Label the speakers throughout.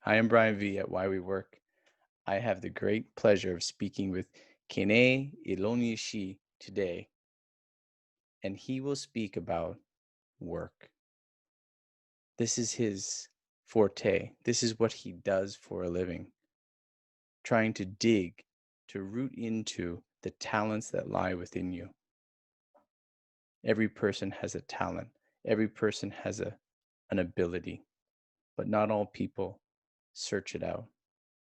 Speaker 1: I am BrianVee at Whywework. I have the great pleasure of speaking with keneIloenyosi today, and he will speak about work. This is his forte. This is what he does for a living, trying to dig, to root into the talents that lie within you. Every person has a talent. Every person has an ability, but not all people search it out.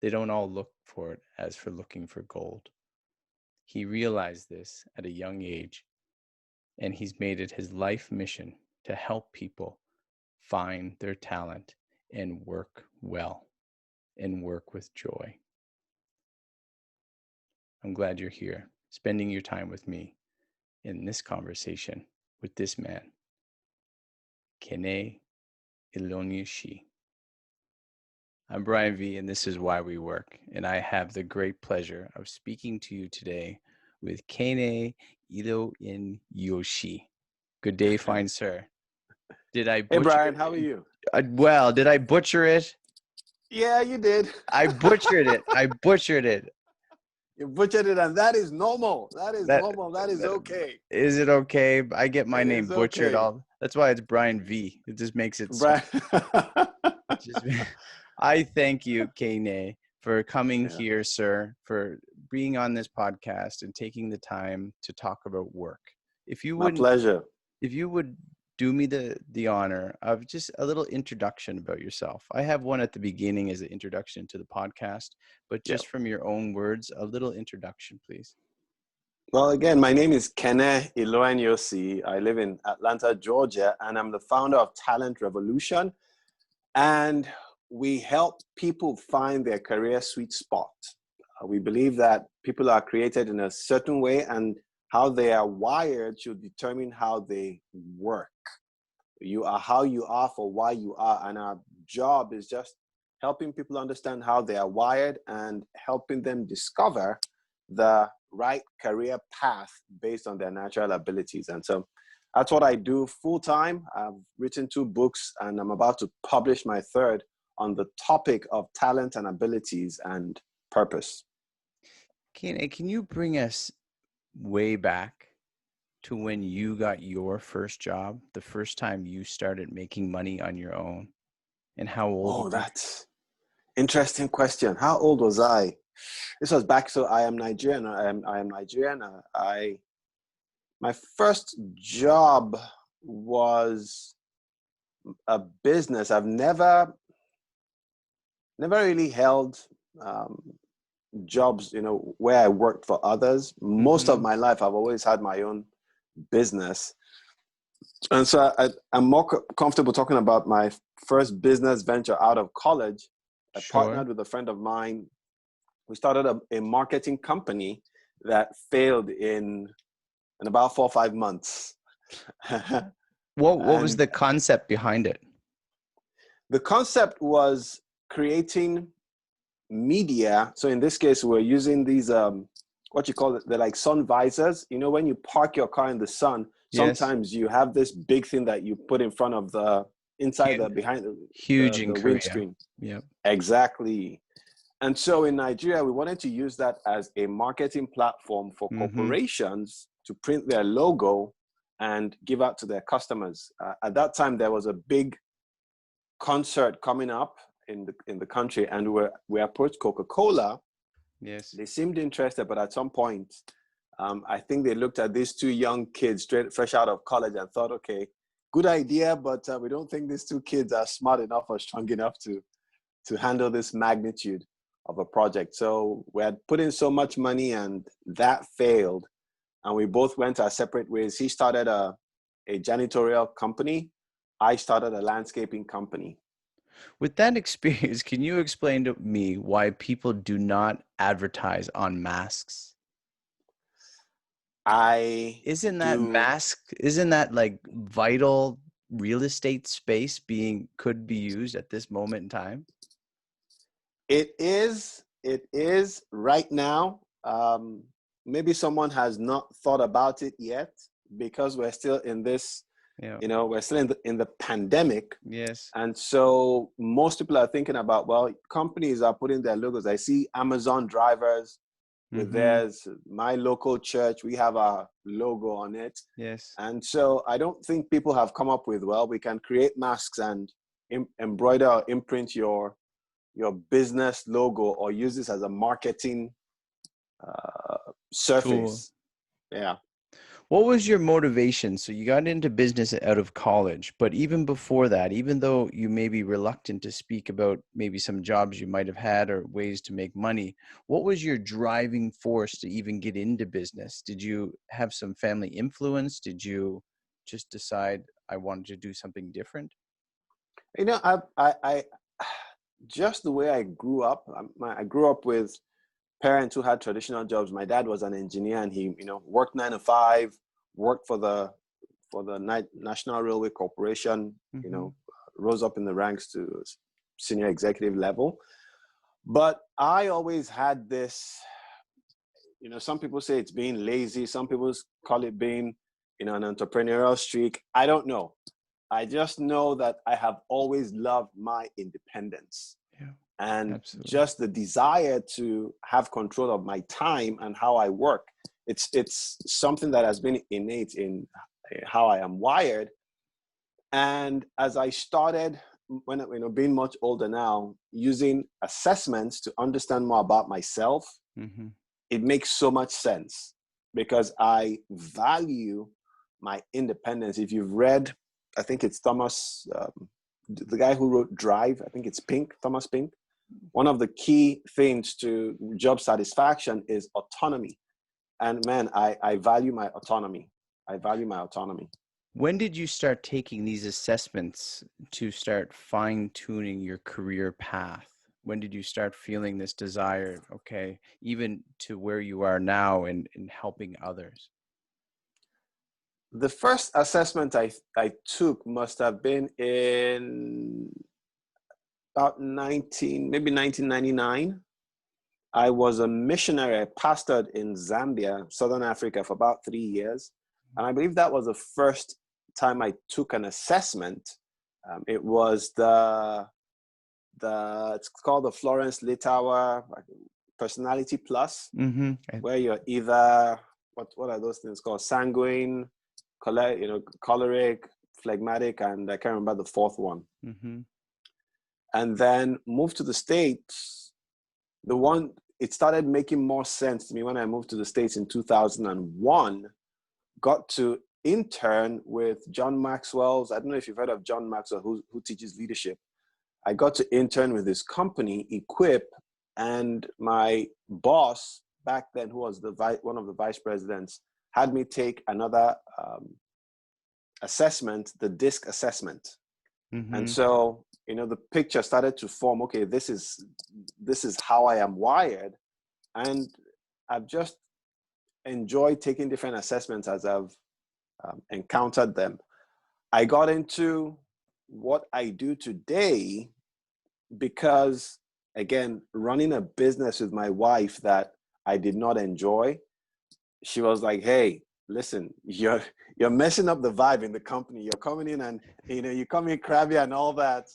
Speaker 1: They don't all look for it as for looking for gold. He realized this at a young age, and he's made it his life mission to help people find their talent and work well and work with joy. I'm glad you're here, spending your time with me in this conversation with this man, keneIloenyosi. I'm BrianVee, and this is Whywework, and I have the great pleasure of speaking to you today with keneIloenyosi. Good day, fine sir. Did I butcher
Speaker 2: Hey, Brian,
Speaker 1: it?
Speaker 2: how are you?
Speaker 1: Well, did I butcher it?
Speaker 2: Yeah, you did.
Speaker 1: I butchered it. I butchered it.
Speaker 2: You butchered it, and that is normal. That is
Speaker 1: That,
Speaker 2: normal. That is okay.
Speaker 1: is it okay? I get my
Speaker 2: It
Speaker 1: name
Speaker 2: is
Speaker 1: butchered
Speaker 2: okay.
Speaker 1: all. That's why it's BrianVee. It just makes it so.
Speaker 2: Brian.
Speaker 1: Just, I thank you, Kene, for coming
Speaker 2: Yeah,
Speaker 1: here, sir, for being on this podcast and taking the time to talk about work. If you
Speaker 2: my
Speaker 1: wouldn't,
Speaker 2: pleasure.
Speaker 1: if you would do me the honor of just a little introduction about yourself. I have one at the beginning as an introduction to the podcast, but
Speaker 2: Yeah.
Speaker 1: just from your own words, a little introduction, please.
Speaker 2: Well, again, my name is keneIloenyosi. I live in Atlanta, Georgia, and I'm the founder of Talent Revolution. And we help people find their career sweet spot. We believe that people are created in a certain way, and how they are wired should determine how they work. You are how you are for why you are, and our job is just helping people understand how they are wired and helping them discover the right career path based on their natural abilities. And so that's what I do full time. I've written 2 books, and I'm about to publish my 3rd on the topic of talent and abilities and purpose.
Speaker 1: Kene, can you bring us way back to when you got your first job, the first time you started making money on your own, and how old
Speaker 2: Oh,
Speaker 1: were you?
Speaker 2: that's interesting question. How old was I? This was back, so I am Nigerian. I am Nigerian. My first job was a business. I've never really held jobs, where I worked for others. Most of
Speaker 1: Mm-hmm.
Speaker 2: my life, I've always had my own business. And so I'm more comfortable talking about my first business venture out of college. I
Speaker 1: Sure.
Speaker 2: partnered with a friend of mine. We started a marketing company that failed in about 4 or 5 months.
Speaker 1: What was
Speaker 2: And
Speaker 1: the concept behind it?
Speaker 2: the concept was creating media. So in this case, we're using these, what you call it, they're like sun visors. When you park your car in the sun,
Speaker 1: Yes.
Speaker 2: sometimes you have this big thing that you put in front of behind
Speaker 1: Huge in
Speaker 2: the
Speaker 1: Korea.
Speaker 2: windscreen.
Speaker 1: Yep.
Speaker 2: Exactly. And so in Nigeria, we wanted to use that as a marketing platform for
Speaker 1: Mm-hmm.
Speaker 2: corporations to print their logo and give out to their customers. At that time, there was a big concert coming up in the country, and we approached Coca-Cola.
Speaker 1: Yes.
Speaker 2: They seemed interested, but at some point, I think they looked at these 2 young kids fresh out of college and thought, okay, good idea, but we don't think these 2 kids are smart enough or strong enough to handle this magnitude of a project. So we had put in so much money, and that failed, and we both went our separate ways. He started a janitorial company. I started a landscaping company.
Speaker 1: With that experience, can you explain to me why people do not advertise on masks?
Speaker 2: I
Speaker 1: Isn't
Speaker 2: do.
Speaker 1: that like vital real estate space could be used at this moment in time?
Speaker 2: It is right now. Maybe someone has not thought about it yet because we're still in this
Speaker 1: Yeah.
Speaker 2: You know, we're still in the pandemic.
Speaker 1: Yes.
Speaker 2: And so most people are thinking about, well, companies are putting their logos. I see Amazon drivers with
Speaker 1: Mm-hmm.
Speaker 2: theirs. My local church, we have our logo on it.
Speaker 1: Yes.
Speaker 2: And so I don't think people have come up with, well, we can create masks and embroider or imprint your business logo or use this as a marketing
Speaker 1: Tool.
Speaker 2: surface. Yeah.
Speaker 1: What was your motivation? So you got into business out of college, but even before that, even though you may be reluctant to speak about maybe some jobs you might have had or ways to make money, what was your driving force to even get into business? Did you have some family influence? Did you just decide I wanted to do something different?
Speaker 2: You know, I just the way I grew up, I grew up with parents who had traditional jobs. My dad was an engineer, and he, you know, worked 9 to 5, worked for the National Railway Corporation. You
Speaker 1: Mm-hmm.
Speaker 2: know, rose up in the ranks to senior executive level. But I always had this, you know, some people say it's being lazy. Some people call it being, you know, an entrepreneurial streak. I don't know. I just know that I have always loved my independence
Speaker 1: Yeah,
Speaker 2: and
Speaker 1: absolutely.
Speaker 2: just the desire to have control of my time and how I work. It's something that has been innate in how I am wired. And as I started, when you know, being much older now, using assessments to understand more about myself,
Speaker 1: Mm-hmm.
Speaker 2: it makes so much sense because I value my independence. If you've read, I think it's Thomas, the guy who wrote Drive, I think it's Thomas Pink. One of the key things to job satisfaction is autonomy. And man, I value my autonomy. I value my autonomy.
Speaker 1: When did you start taking these assessments to start fine-tuning your career path? When did you start feeling this desire, okay, even to where you are now in helping others?
Speaker 2: The first assessment I took must have been in about 1999. I was a missionary. I pastored in Zambia, Southern Africa, for about 3 years. And I believe that was the first time I took an assessment. It was it's called the Florence Littauer Personality Plus,
Speaker 1: Mm-hmm.
Speaker 2: where you're either, what are those things called? Sanguine, choleric, phlegmatic, and I can't remember the fourth one.
Speaker 1: Mm-hmm.
Speaker 2: And then moved to the States. It started making more sense to me when I moved to the States in 2001, got to intern with John Maxwell's. I don't know if you've heard of John Maxwell, who teaches leadership. I got to intern with his company, Equip, and my boss back then, who was one of the vice presidents, had me take another assessment, the DISC assessment. And
Speaker 1: Mm-hmm.
Speaker 2: so, you know, the picture started to form. Okay, this is how I am wired, and I've just enjoyed taking different assessments as I've encountered them. I got into what I do today because, again, running a business with my wife that I did not enjoy, she was like, "Hey, listen, you're messing up the vibe in the company. You're coming in and, you know, you come in crabby and all that.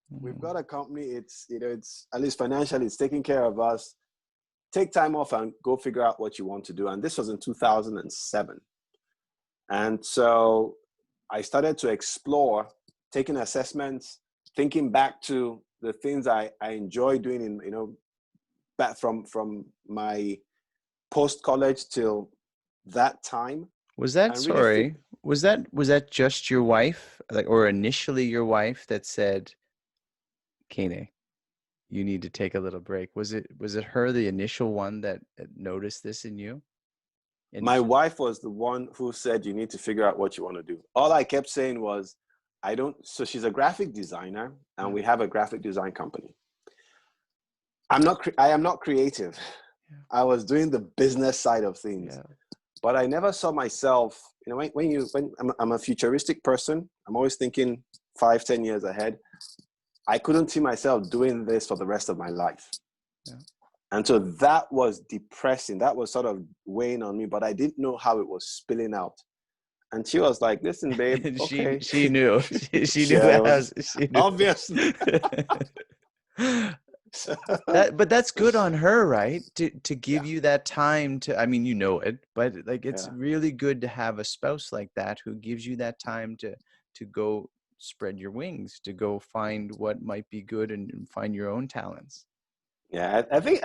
Speaker 2: We've got a company. It's, you know, it's at least financially, it's taking care of us. Take time off and go figure out what you want to do." And this was in 2007. And so I started to explore, taking assessments, thinking back to the things I enjoy doing in, you know, back from my post-college till that time.
Speaker 1: Was that,
Speaker 2: And really
Speaker 1: sorry, was that just your wife, like, or initially your wife that said, Kene, you need to take a little break? Was it her, the initial one that noticed this in you? And
Speaker 2: my wife was the one who said, you need to figure out what you want to do. All I kept saying was, so she's a graphic designer and
Speaker 1: yeah,
Speaker 2: we have a graphic design company. I am not creative.
Speaker 1: yeah,
Speaker 2: I was doing the business side of things,
Speaker 1: yeah.
Speaker 2: but I never saw myself, you know, when I'm a futuristic person, I'm always thinking 5-10 years ahead. I couldn't see myself doing this for the rest of my life.
Speaker 1: Yeah.
Speaker 2: And so that was depressing. That was sort of weighing on me, but I didn't know how it was spilling out. And she was like, listen, babe,
Speaker 1: And
Speaker 2: okay.
Speaker 1: she knew. She knew
Speaker 2: Yeah, it
Speaker 1: as
Speaker 2: was
Speaker 1: she knew.
Speaker 2: obviously. So,
Speaker 1: But that's good on her, right? To
Speaker 2: yeah,
Speaker 1: give you that time to, I mean, you know it, but like it's
Speaker 2: yeah.
Speaker 1: really good to have a spouse like that who gives you that time to go spread your wings, to go find what might be good and find your own talents.
Speaker 2: Yeah, I think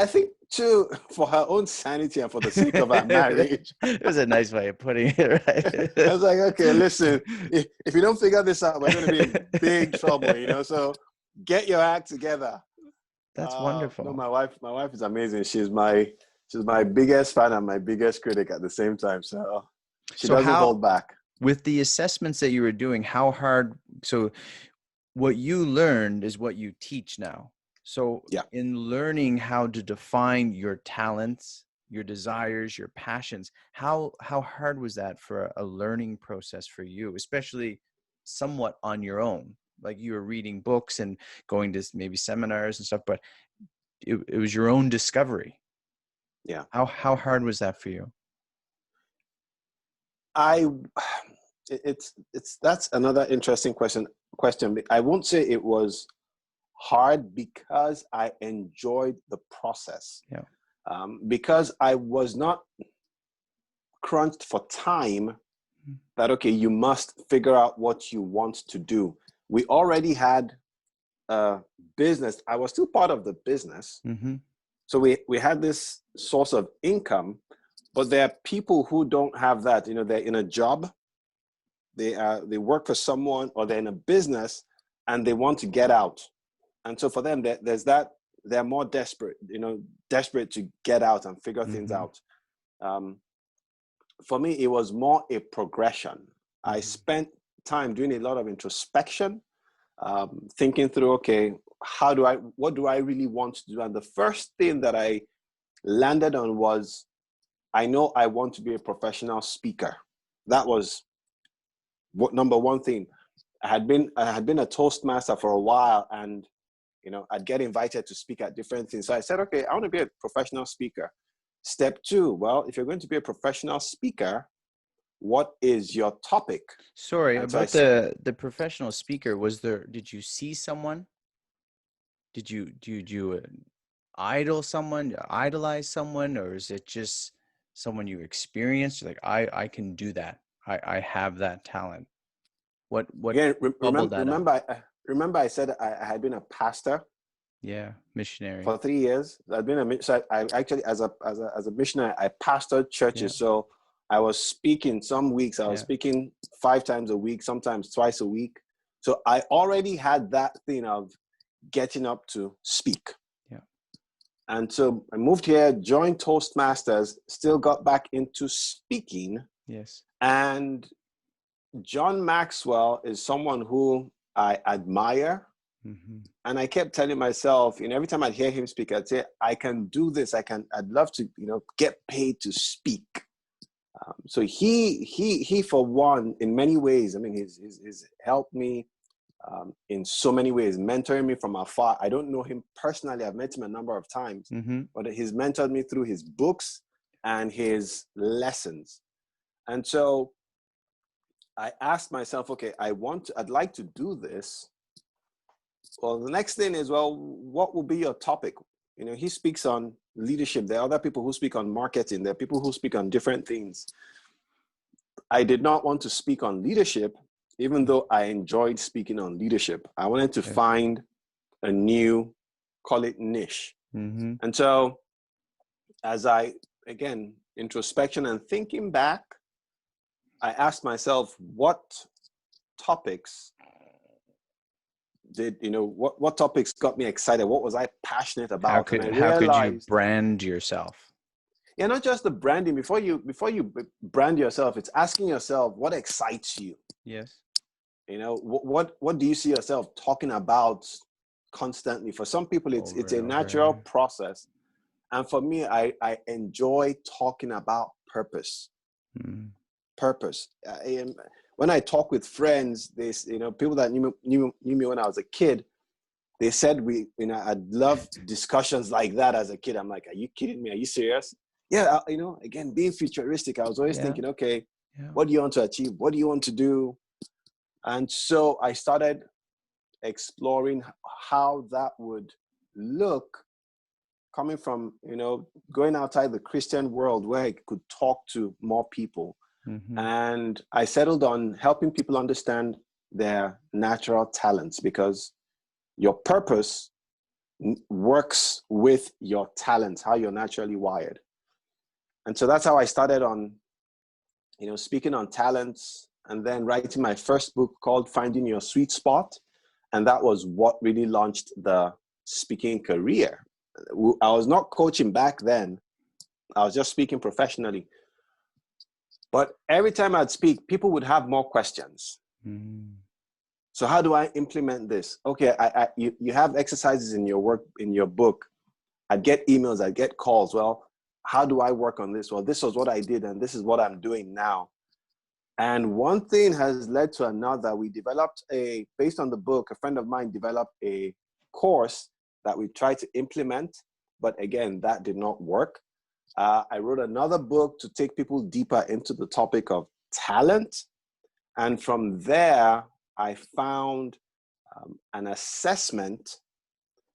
Speaker 2: too, for her own sanity and for the sake of our marriage,
Speaker 1: It was a nice way of putting it,
Speaker 2: I
Speaker 1: right?
Speaker 2: was like, okay, listen, if you don't figure this out, we're going to be in big trouble, you know. So get your act together.
Speaker 1: That's
Speaker 2: No,
Speaker 1: wonderful.
Speaker 2: my wife is amazing. She's my biggest fan and my biggest critic at the same time. So she
Speaker 1: So
Speaker 2: doesn't
Speaker 1: how,
Speaker 2: hold back.
Speaker 1: with the assessments that you were doing, how hard, so what you learned is what you teach now. So
Speaker 2: Yeah.
Speaker 1: in learning how to define your talents, your desires, your passions, how hard was that for a learning process for you, especially somewhat on your own? Like you were reading books and going to maybe seminars and stuff, but it was your own discovery.
Speaker 2: Yeah.
Speaker 1: How hard was that for you?
Speaker 2: I it's that's another interesting question. I won't say it was hard because I enjoyed the process.
Speaker 1: Yeah.
Speaker 2: Because I was not crunched for time that, okay, you must figure out what you want to do. We already had a business. I was still part of the business.
Speaker 1: Mm-hmm.
Speaker 2: So we had this source of income, but there are people who don't have that. You know, they're in a job, they work for someone, or they're in a business and they want to get out. And so for them, there's that, they're more desperate, you know, desperate to get out and figure things
Speaker 1: Mm-hmm.
Speaker 2: out. For me, it was more a progression. I
Speaker 1: Mm-hmm.
Speaker 2: spent time doing a lot of introspection, thinking through, okay, what do I really want to do? And the first thing that I landed on was, I know I want to be a professional speaker. That was what number one thing. I had been a Toastmaster for a while, and you know, I'd get invited to speak at different things. So I said, okay, I want to be a professional speaker. Step two, well, if you're going to be a professional speaker, what is your topic?
Speaker 1: Sorry
Speaker 2: And so
Speaker 1: about the professional speaker. Was there? Did you see someone? Did you idolize someone, or is it just someone you experienced? You're like, I can do that. I have that talent. What
Speaker 2: again,
Speaker 1: bubbled that up?
Speaker 2: remember I said I had been a pastor
Speaker 1: Yeah, missionary.
Speaker 2: for 3 years. I'd been so I actually, as a missionary, I pastored
Speaker 1: Yeah,
Speaker 2: churches. So I was speaking some weeks. I was
Speaker 1: yeah.
Speaker 2: speaking 5 times a week, sometimes twice a week. So I already had that thing of getting up to speak.
Speaker 1: Yeah.
Speaker 2: And so I moved here, joined Toastmasters, still got back into speaking.
Speaker 1: Yes.
Speaker 2: And John Maxwell is someone who I admire.
Speaker 1: Mm-hmm.
Speaker 2: And I kept telling myself, you know, every time I'd hear him speak, I'd say, I can do this. I'd love to, you know, get paid to speak. So he, for one, in many ways, I mean, he's helped me in so many ways, mentoring me from afar. I don't know him personally. I've met him a number of times,
Speaker 1: Mm-hmm.
Speaker 2: but he's mentored me through his books and his lessons. And so I asked myself, okay, I'd like to do this. Well, the next thing is, well, what will be your topic? You know, he speaks on leadership. There are other people who speak on marketing. There are people who speak on different things. I did not want to speak on leadership, even though I enjoyed speaking on leadership. I wanted to
Speaker 1: Yes.
Speaker 2: find a new, call it niche.
Speaker 1: Mm-hmm.
Speaker 2: And so as again, introspection and thinking back, I asked myself, what topics what topics got me excited? What was I passionate about? And I
Speaker 1: How could you
Speaker 2: realized,
Speaker 1: brand yourself?
Speaker 2: yeah, not just the branding. Before you brand yourself, it's asking yourself, what excites you?
Speaker 1: Yes.
Speaker 2: You know, what do you see yourself talking about constantly? For some people,
Speaker 1: Over
Speaker 2: it's
Speaker 1: and
Speaker 2: a
Speaker 1: over.
Speaker 2: natural process. And for me, I enjoy talking about purpose.
Speaker 1: Mm.
Speaker 2: Purpose. When I talk with friends, people that knew me when I was a kid, they said I'd love discussions like that as a kid. I'm like, are you kidding me? Are you serious? Yeah, again, being futuristic, I was always
Speaker 1: Yeah.
Speaker 2: thinking, okay,
Speaker 1: Yeah.
Speaker 2: What do you want to achieve? What do you want to do? And so I started exploring how that would look, coming from, going outside the Christian world where I could talk to more people.
Speaker 1: Mm-hmm.
Speaker 2: And I settled on helping people understand their natural talents, because your purpose works with your talents, how you're naturally wired. And so that's how I started on, speaking on talents, and then writing my first book called Finding Your Sweet Spot. And that was what really launched the speaking career. I was not coaching back then. I was just speaking professionally. But every time I'd speak, people would have more questions.
Speaker 1: Mm-hmm.
Speaker 2: So how do I implement this? Okay, you have exercises in your work, in your book. I'd get emails, I'd get calls. Well, how do I work on this? Well, this was what I did, and this is what I'm doing now. And one thing has led to another. We developed based on the book, a friend of mine developed a course that we tried to implement, but again, that did not work. I wrote another book to take people deeper into the topic of talent. And from there, I found an assessment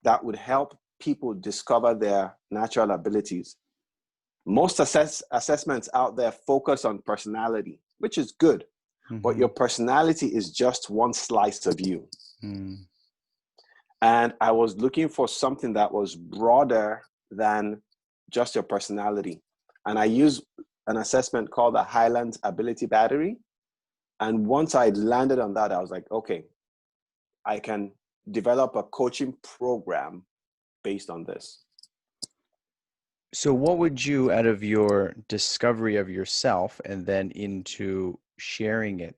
Speaker 2: that would help people discover their natural abilities. Most assessments out there focus on personality, which is good, but your personality is just one slice of you.
Speaker 1: Mm-hmm.
Speaker 2: And I was looking for something that was broader than just your personality. And I used an assessment called the Highland Ability Battery. And once I landed on that, I was like, okay, I can develop a coaching program based on this.
Speaker 1: So what would you, out of your discovery of yourself and then into sharing it,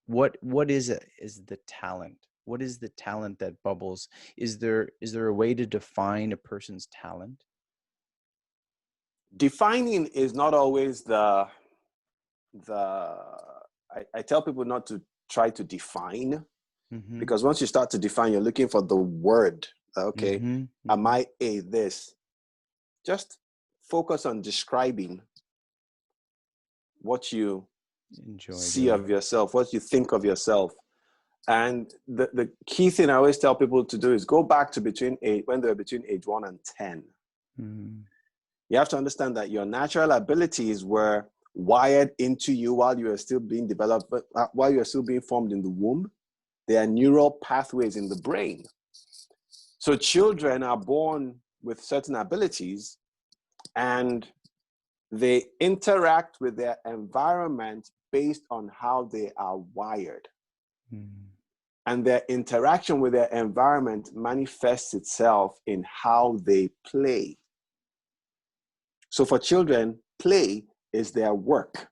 Speaker 1: what is the talent? What is the talent that bubbles? Is there a way to define a person's talent?
Speaker 2: Defining is not always I tell people not to try to define, because once you start to define, you're looking for the word. Okay, am I a this? Just focus on describing what you see of yourself, what you think of yourself. And the key thing I always tell people to do is go back to when they're between age 1 and 10. You have to understand that your natural abilities were wired into you while you are still being developed, but while you are still being formed in the womb. There are neural pathways in the brain. So children are born with certain abilities, and they interact with their environment based on how they are wired. And their interaction with their environment manifests itself in how they play. So for children, play is their work.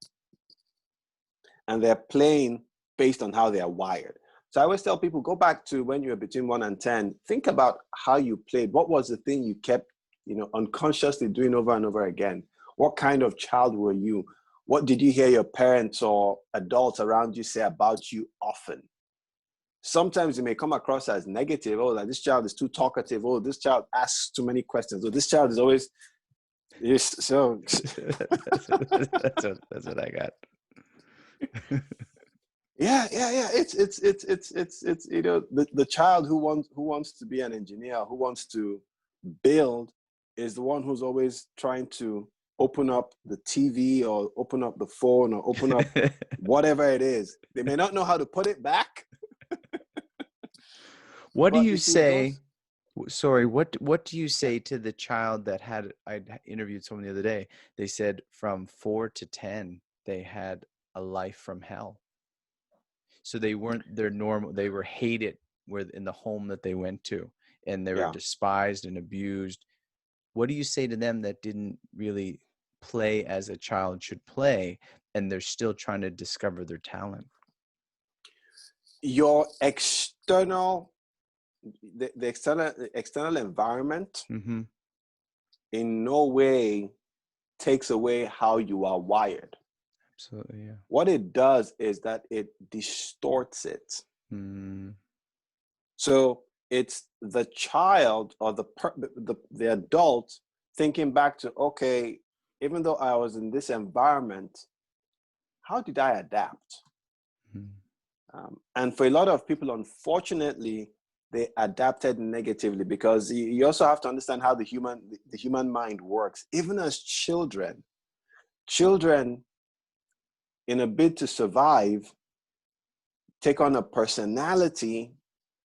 Speaker 2: And they're playing based on how they are wired. So I always tell people, go back to when you were between 1 and 10. Think about how you played. What was the thing you kept, unconsciously doing over and over again? What kind of child were you? What did you hear your parents or adults around you say about you often? Sometimes it may come across as negative. Oh, like this child is too talkative. Oh, this child asks too many questions. Oh, this child is always... So
Speaker 1: that's what I got.
Speaker 2: Yeah. It's the child who wants to be an engineer, who wants to build, is the one who's always trying to open up the TV or open up the phone or open up whatever it is. They may not know how to put it back.
Speaker 1: What do you say? Sorry, what do you say to the child that I interviewed someone the other day. They said from 4 to 10, they had a life from hell. So they weren't their normal, they were hated in the home that they went to, and they were despised and abused. What do you say to them that didn't really play as a child should play, and they're still trying to discover their talent?
Speaker 2: Your external, the external environment in no way takes away how you are wired.
Speaker 1: Absolutely, yeah.
Speaker 2: What it does is that it distorts it. So it's the child or the adult thinking back to, okay, even though I was in this environment, how did I adapt?
Speaker 1: Mm.
Speaker 2: And for a lot of people, unfortunately, they adapted negatively, because you also have to understand how the human mind works. Even as children, in a bid to survive, take on a personality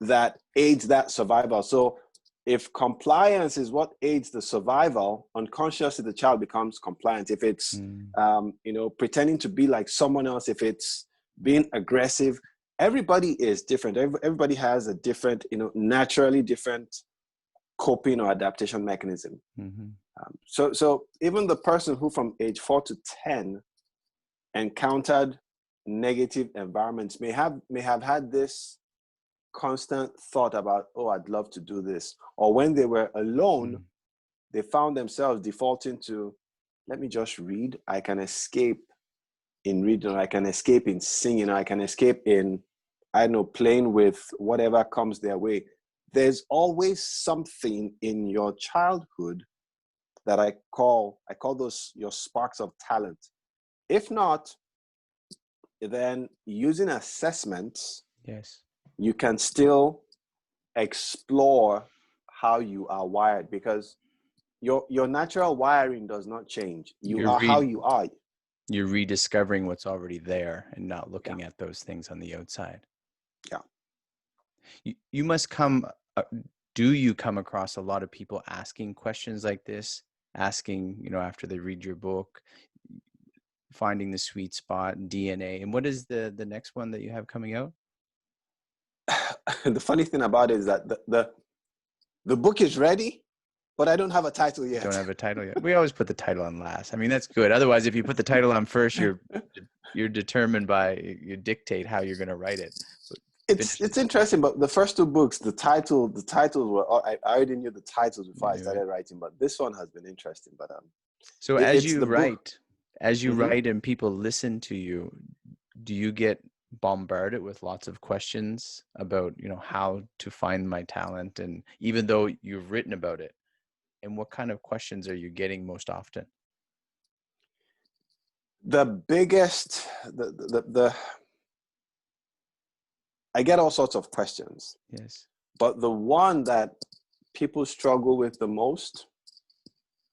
Speaker 2: that aids that survival. So if compliance is what aids the survival, unconsciously the child becomes compliant. If it's pretending to be like someone else, if it's being aggressive, everybody is different. Everybody has a different, naturally different coping or adaptation mechanism.
Speaker 1: Mm-hmm.
Speaker 2: So even the person who from age 4 to 10 encountered negative environments may have had this constant thought about, oh, I'd love to do this. Or when they were alone, they found themselves defaulting to, let me just read. I can escape in reading, or I can escape in singing, or I can escape in, I don't know, playing with whatever comes their way. There's always something in your childhood that I call those your sparks of talent. If not, then using assessments,
Speaker 1: Yes.
Speaker 2: you can still explore how you are wired, because your natural wiring does not change. You
Speaker 1: You're
Speaker 2: are how you are.
Speaker 1: you're rediscovering what's already there and not looking
Speaker 2: Yeah.
Speaker 1: at those things on the outside.
Speaker 2: Yeah.
Speaker 1: You must come, do you come across a lot of people asking questions like this, asking, after they read your book, finding the sweet spot, DNA, and what is the next one that you have coming out?
Speaker 2: The funny thing about it is that the book is ready, but I don't have a title
Speaker 1: You
Speaker 2: yet.
Speaker 1: don't have a title yet. We always put the title on last. I mean, that's good. Otherwise, if you put the title on first, you're determined you dictate how you're going to write it.
Speaker 2: It's interesting, but the first two books, the titles were, I already knew the titles before I started writing, but this one has been interesting. But
Speaker 1: so as you
Speaker 2: write,
Speaker 1: and people listen to you, do you get bombarded with lots of questions about, how to find my talent? And even though you've written about it, and what kind of questions are you getting most often?
Speaker 2: the biggest, I get all sorts of questions.
Speaker 1: Yes.
Speaker 2: But the one that people struggle with the most,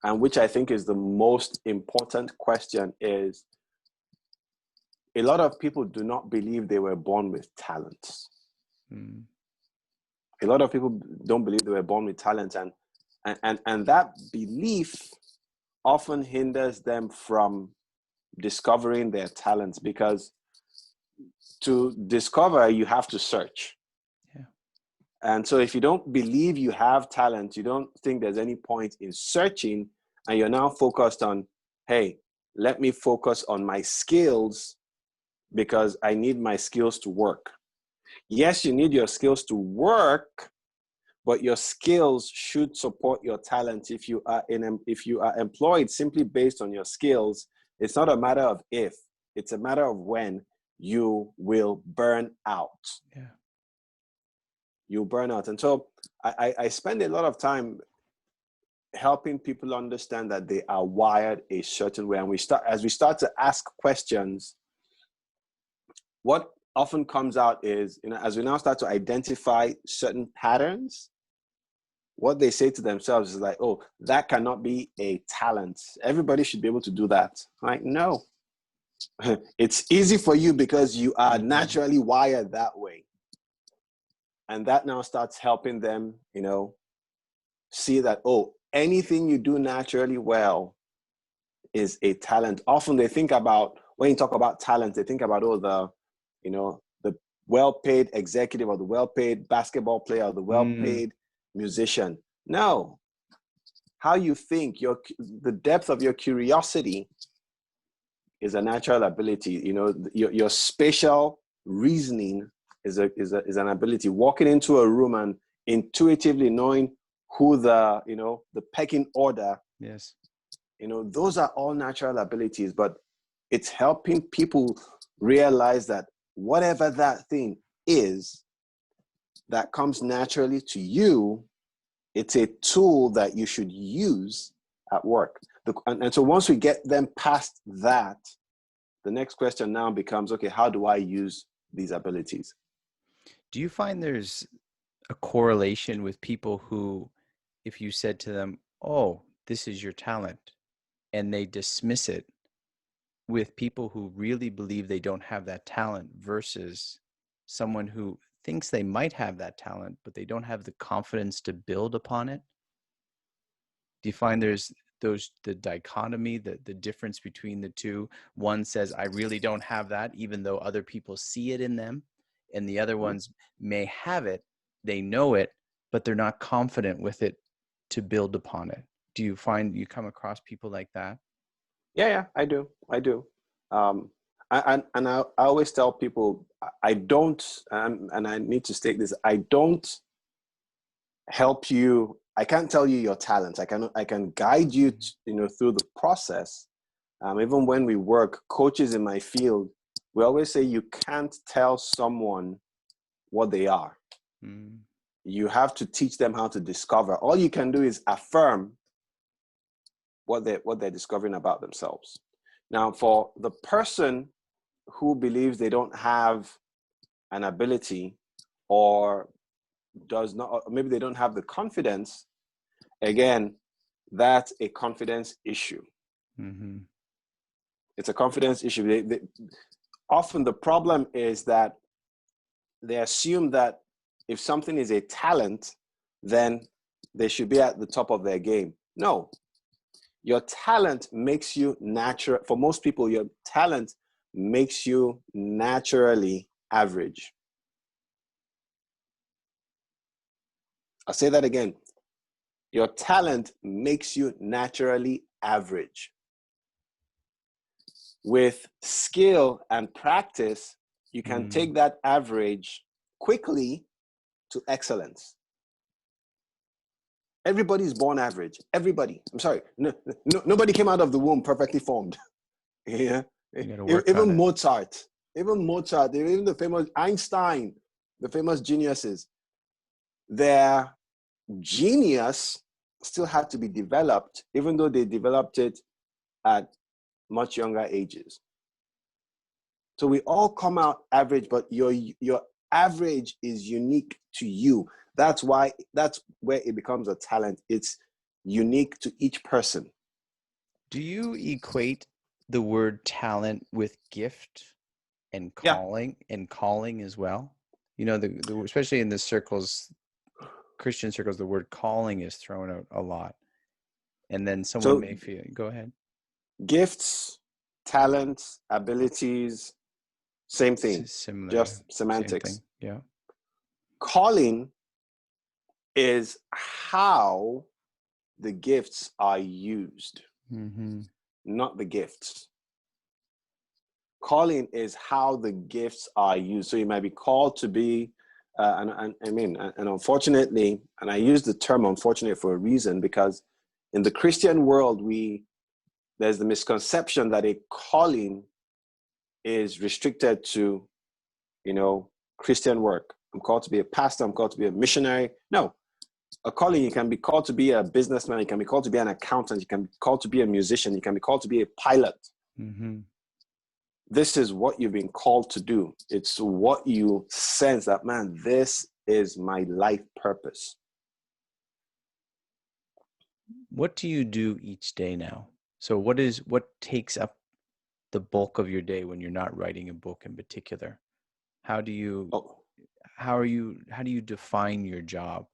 Speaker 2: and which I think is the most important question, is a lot of people do not believe they were born with talents. A lot of people don't believe they were born with talent, and that belief often hinders them from discovering their talents, because to discover, you have to search.
Speaker 1: Yeah.
Speaker 2: And so if you don't believe you have talent, you don't think there's any point in searching, and you're now focused on, hey, let me focus on my skills because I need my skills to work. Yes, you need your skills to work, but your skills should support your talent. If you are employed simply based on your skills, it's not a matter of if, it's a matter of when you will burn out.
Speaker 1: Yeah.
Speaker 2: You'll burn out. And so I spend a lot of time helping people understand that they are wired a certain way. And as we start to ask questions, what often comes out is, as we now start to identify certain patterns, what they say to themselves is like, oh, that cannot be a talent. Everybody should be able to do that. Like, no. It's easy for you because you are naturally wired that way. And that now starts helping them, see that, oh, anything you do naturally well is a talent. Often they think about, when you talk about talent, they think about, oh, the well-paid executive, or the well-paid basketball player, or the well-paid musician. No. How you think, the depth of your curiosity is a natural ability. Your spatial reasoning is an ability. Walking into a room and intuitively knowing who the pecking order.
Speaker 1: Yes.
Speaker 2: Those are all natural abilities, but it's helping people realize that whatever that thing is that comes naturally to you, it's a tool that you should use at work. And so once we get them past that, the next question now becomes, okay, how do I use these abilities?
Speaker 1: Do you find there's a correlation with people who, if you said to them, oh, this is your talent, and they dismiss it, with people who really believe they don't have that talent versus someone who thinks they might have that talent, but they don't have the confidence to build upon it? Do you find there's the dichotomy, the difference between the two? One says, I really don't have that, even though other people see it in them. And the other ones may have it, they know it, but they're not confident with it to build upon it. Do you find you come across people like that?
Speaker 2: Yeah, I do. I always tell people, I don't, and I need to state this, I don't help you. I can't tell you your talents. I can guide you, through the process. Even when we work, coaches in my field, we always say you can't tell someone what they are.
Speaker 1: Mm.
Speaker 2: You have to teach them how to discover. All you can do is affirm what they're discovering about themselves. Now, for the person who believes they don't have an ability, or does not, or maybe they don't have the confidence, again, that's a confidence issue.
Speaker 1: Mm-hmm.
Speaker 2: It's a confidence issue. Often the problem is that they assume that if something is a talent, then they should be at the top of their game. No, your talent makes you natural. For most people, your talent makes you naturally average. I'll say that again. Your talent makes you naturally average. With skill and practice, you can take that average quickly to excellence. Everybody's born average. Everybody. I'm sorry. Nobody came out of the womb perfectly formed. Yeah. Even Mozart, even the famous Einstein, the famous geniuses, their genius still had to be developed, even though they developed it at much younger ages. So we all come out average, but your average is unique to you. That's where it becomes a talent. It's unique to each person.
Speaker 1: Do you equate the word talent with gift and calling as well? You know, especially in the circles, Christian circles, the word calling is thrown out a lot. And then someone may feel, go ahead.
Speaker 2: Gifts, talents, abilities, same thing.
Speaker 1: Similar,
Speaker 2: just semantics.
Speaker 1: Same thing. Yeah.
Speaker 2: Calling is how the gifts are used, not the gifts. Calling is how the gifts are used. So you might be called to be, and unfortunately, and I use the term unfortunate for a reason, because in the Christian world, there's the misconception that a calling is restricted to, Christian work. I'm called to be a pastor. I'm called to be a missionary. No, a calling, you can be called to be a businessman. You can be called to be an accountant. You can be called to be a musician. You can be called to be a pilot. This is what you've been called to do. It's what you sense that, man, this is my life purpose.
Speaker 1: What do you do each day now? So what takes up the bulk of your day when you're not writing a book in particular? How do you define your job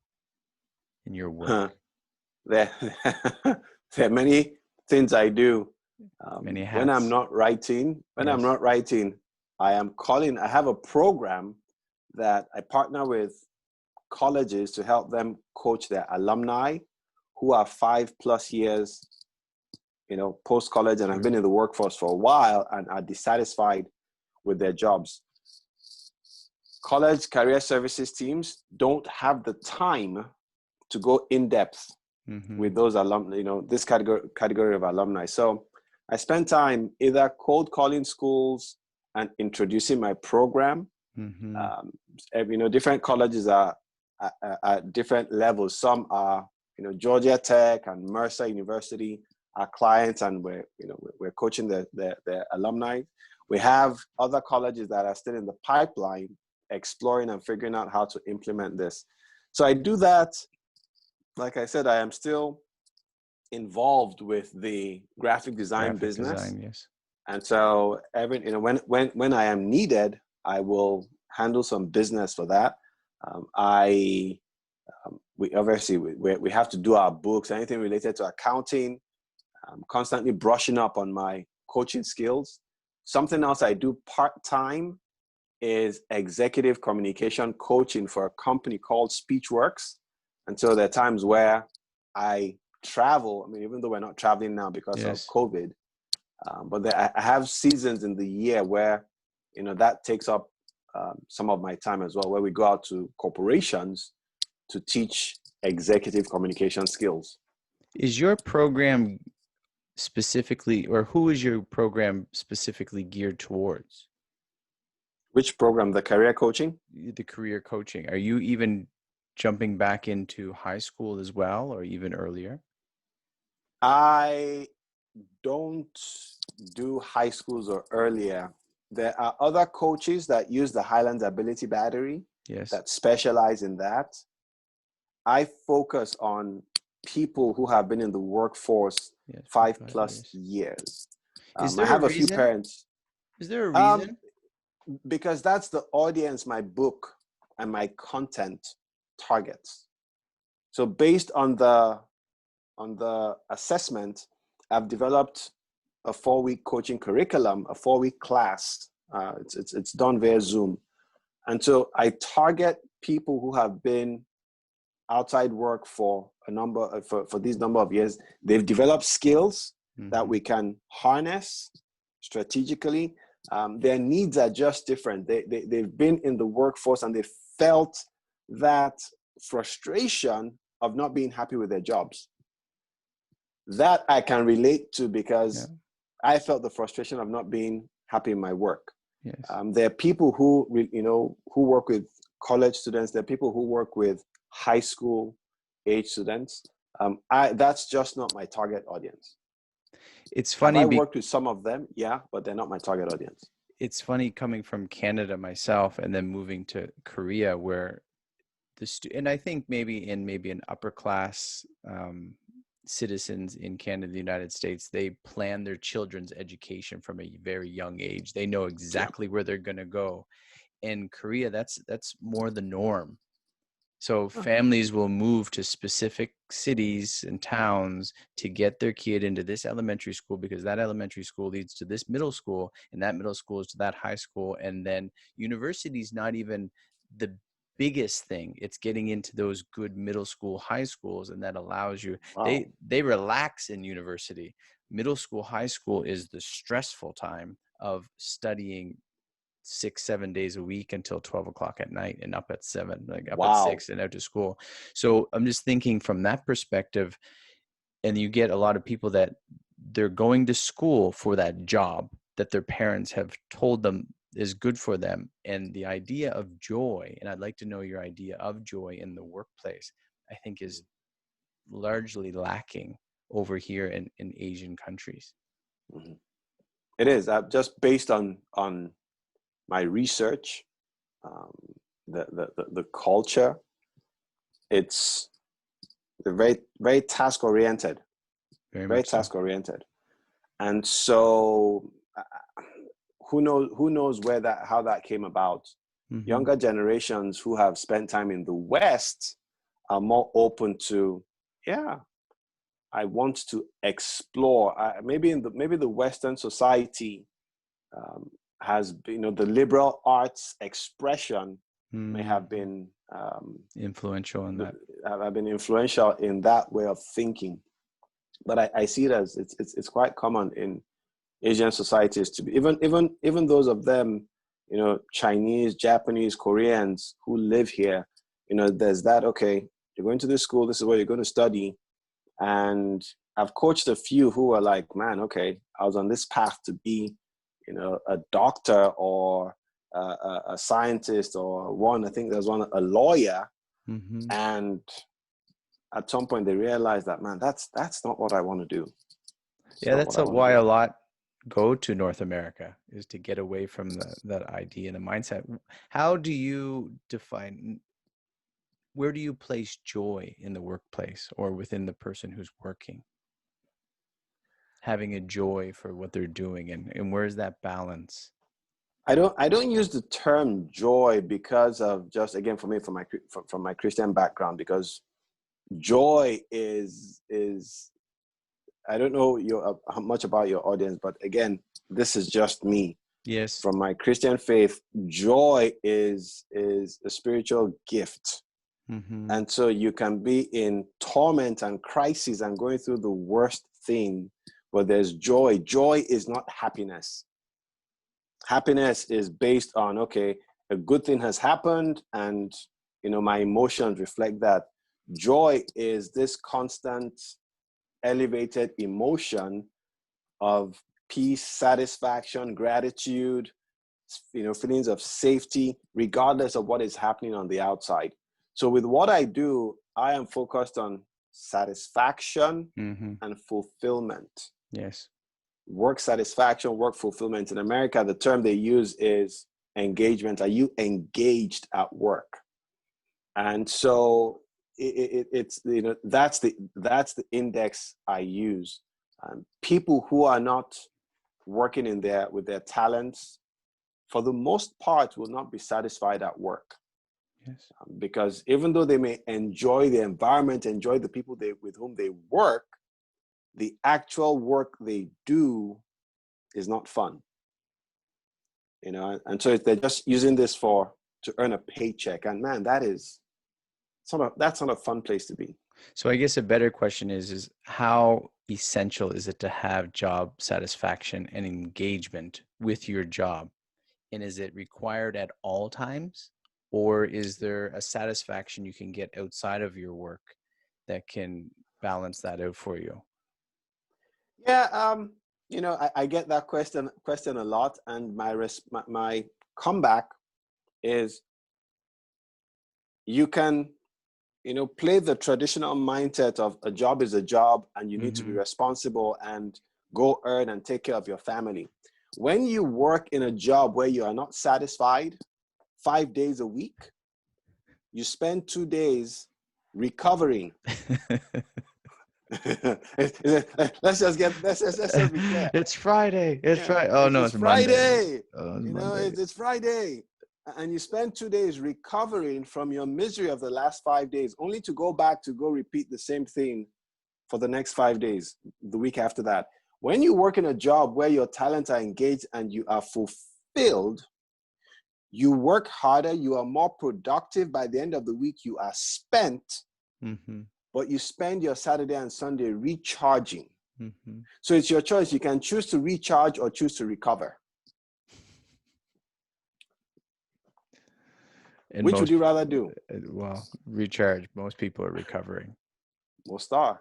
Speaker 1: and your work?
Speaker 2: There are many things I do.
Speaker 1: Many hats.
Speaker 2: When I'm not writing, I have a program that I partner with colleges to help them coach their alumni who are 5+ years, post-college and have been in the workforce for a while and are dissatisfied with their jobs. College career services teams don't have the time to go in depth with those alumni, this category of alumni. So I spend time either cold calling schools and introducing my program. Different colleges are at different levels. Some are, Georgia Tech and Mercer University are clients, and we're coaching their alumni. We have other colleges that are still in the pipeline, exploring and figuring out how to implement this. So I do that. Like I said, I am still involved with the graphic design
Speaker 1: Graphic
Speaker 2: business.
Speaker 1: design, yes.
Speaker 2: And so when I am needed, I will handle some business for that. We obviously we have to do our books, anything related to accounting. I'm constantly brushing up on my coaching skills. Something else I do part-time is executive communication coaching for a company called Speechworks. And so there are times where I travel. I mean, even though we're not traveling now because of COVID, but I have seasons in the year where, that takes up some of my time as well, where we go out to corporations to teach executive communication skills.
Speaker 1: Is your program specifically, or who is your program specifically geared towards?
Speaker 2: Which program? The career coaching?
Speaker 1: The career coaching. Are you even jumping back into high school as well, or even earlier?
Speaker 2: I don't do high schools or earlier. There are other coaches that use the Highlands Ability Battery that specialize in that. I focus on people who have been in the workforce 5+ years.
Speaker 1: Is there
Speaker 2: I have
Speaker 1: a
Speaker 2: a few
Speaker 1: reason?
Speaker 2: parents.
Speaker 1: Is there a reason?
Speaker 2: Because that's the audience my book and my content targets. So based on the assessment, I've developed a 4-week coaching curriculum, a 4-week class. It's done via Zoom. And so I target people who have been outside work for these number of years. They've developed skills that we can harness strategically. Their needs are just different. They've been in the workforce and they felt that frustration of not being happy with their jobs. That I can relate to because I felt the frustration of not being happy in my work.
Speaker 1: Yes.
Speaker 2: There are people who work with college students. There are people who work with high school age students. That's just not my target audience.
Speaker 1: It's funny.
Speaker 2: Have I worked with some of them? Yeah, but they're not my target audience.
Speaker 1: It's funny coming from Canada myself and then moving to Korea, where and I think maybe an upper class citizens in Canada, the United States, they plan their children's education from a very young age. They know exactly where they're going to go. In Korea, that's more the norm. So families will move to specific cities and towns to get their kid into this elementary school because that elementary school leads to this middle school and that middle school is to that high school. And then university is not even the biggest thing. It's getting into those good middle school, high schools, and that allows you, they relax in university. Middle school, high school is the stressful time of studying 6-7 days a week until 12 o'clock at night and up at 7, like up at 6 and out to school. So I'm just thinking from that perspective, and you get a lot of people that they're going to school for that job that their parents have told them is good for them. And the idea of joy, and I'd like to know your idea of joy in the workplace, I think is largely lacking over here in Asian countries.
Speaker 2: It is just based on my research, the culture. It's very, very task oriented, very task oriented, and so who knows how that came about. Younger generations who have spent time in the West are more open to, I want to explore. Maybe the Western society has, the liberal arts expression may have been
Speaker 1: influential in that.
Speaker 2: Have been influential in that way of thinking. But I see it as it's quite common in Asian societies to be even those of them, Chinese, Japanese, Koreans who live here. There's that. Okay, you're going to this school. This is where you're going to study. And I've coached a few who are like, man, okay, I was on this path to be, a doctor or a scientist, or I think there's one, a lawyer. And at some point they realize that, man, that's not what I want to do.
Speaker 1: That's why a lot go to North America, is to get away from that idea and the mindset. How do you define, where do you place joy in the workplace or within the person who's working? Having a joy for what they're doing, and where's that balance?
Speaker 2: I don't use the term joy because of, just again, for me, from my Christian background, because joy is I don't know how much about your audience, but again, this is just me.
Speaker 1: Yes.
Speaker 2: From my Christian faith, joy is a spiritual gift.
Speaker 1: Mm-hmm.
Speaker 2: And so you can be in torment and crisis and going through the worst thing, but there's joy. Joy is not happiness. Happiness is based on, okay, a good thing has happened and, my emotions reflect that. Joy is this constant elevated emotion of peace, satisfaction, gratitude, feelings of safety, regardless of what is happening on the outside. So with what I do, I am focused on satisfaction and fulfillment.
Speaker 1: Yes.
Speaker 2: Work satisfaction, work fulfillment. In America, the term they use is engagement. Are you engaged at work? And so it's that's the index I use. People who are not working with their talents, for the most part, will not be satisfied at work.
Speaker 1: Yes.
Speaker 2: Because even though they may enjoy the environment, enjoy the people with whom they work, the actual work they do is not fun. And so they're just using this to earn a paycheck. And man, that's not a fun place to be.
Speaker 1: So I guess a better question is how essential is it to have job satisfaction and engagement with your job? And is it required at all times? Or is there a satisfaction you can get outside of your work that can balance that out for you?
Speaker 2: Yeah, I get that question a lot, and my comeback is, you can play the traditional mindset of a job is a job and you need to be responsible and go earn and take care of your family. When you work in a job where you are not satisfied 5 days a week, you spend 2 days recovering. let's just be clear.
Speaker 1: It's Friday. It's Friday. Oh no,
Speaker 2: It's
Speaker 1: it's Monday.
Speaker 2: Friday.
Speaker 1: Oh, it's Monday.
Speaker 2: It's Friday. And you spend 2 days recovering from your misery of the last 5 days, only to go back to go repeat the same thing for the next 5 days, the week after that. When you work in a job where your talents are engaged and you are fulfilled, you work harder, you are more productive. By the end of the week, you are spent, but you spend your Saturday and Sunday recharging. So it's your choice. You can choose to recharge or choose to recover.
Speaker 1: And
Speaker 2: which would you rather do?
Speaker 1: Well, recharge. Most people are recovering.
Speaker 2: Most are.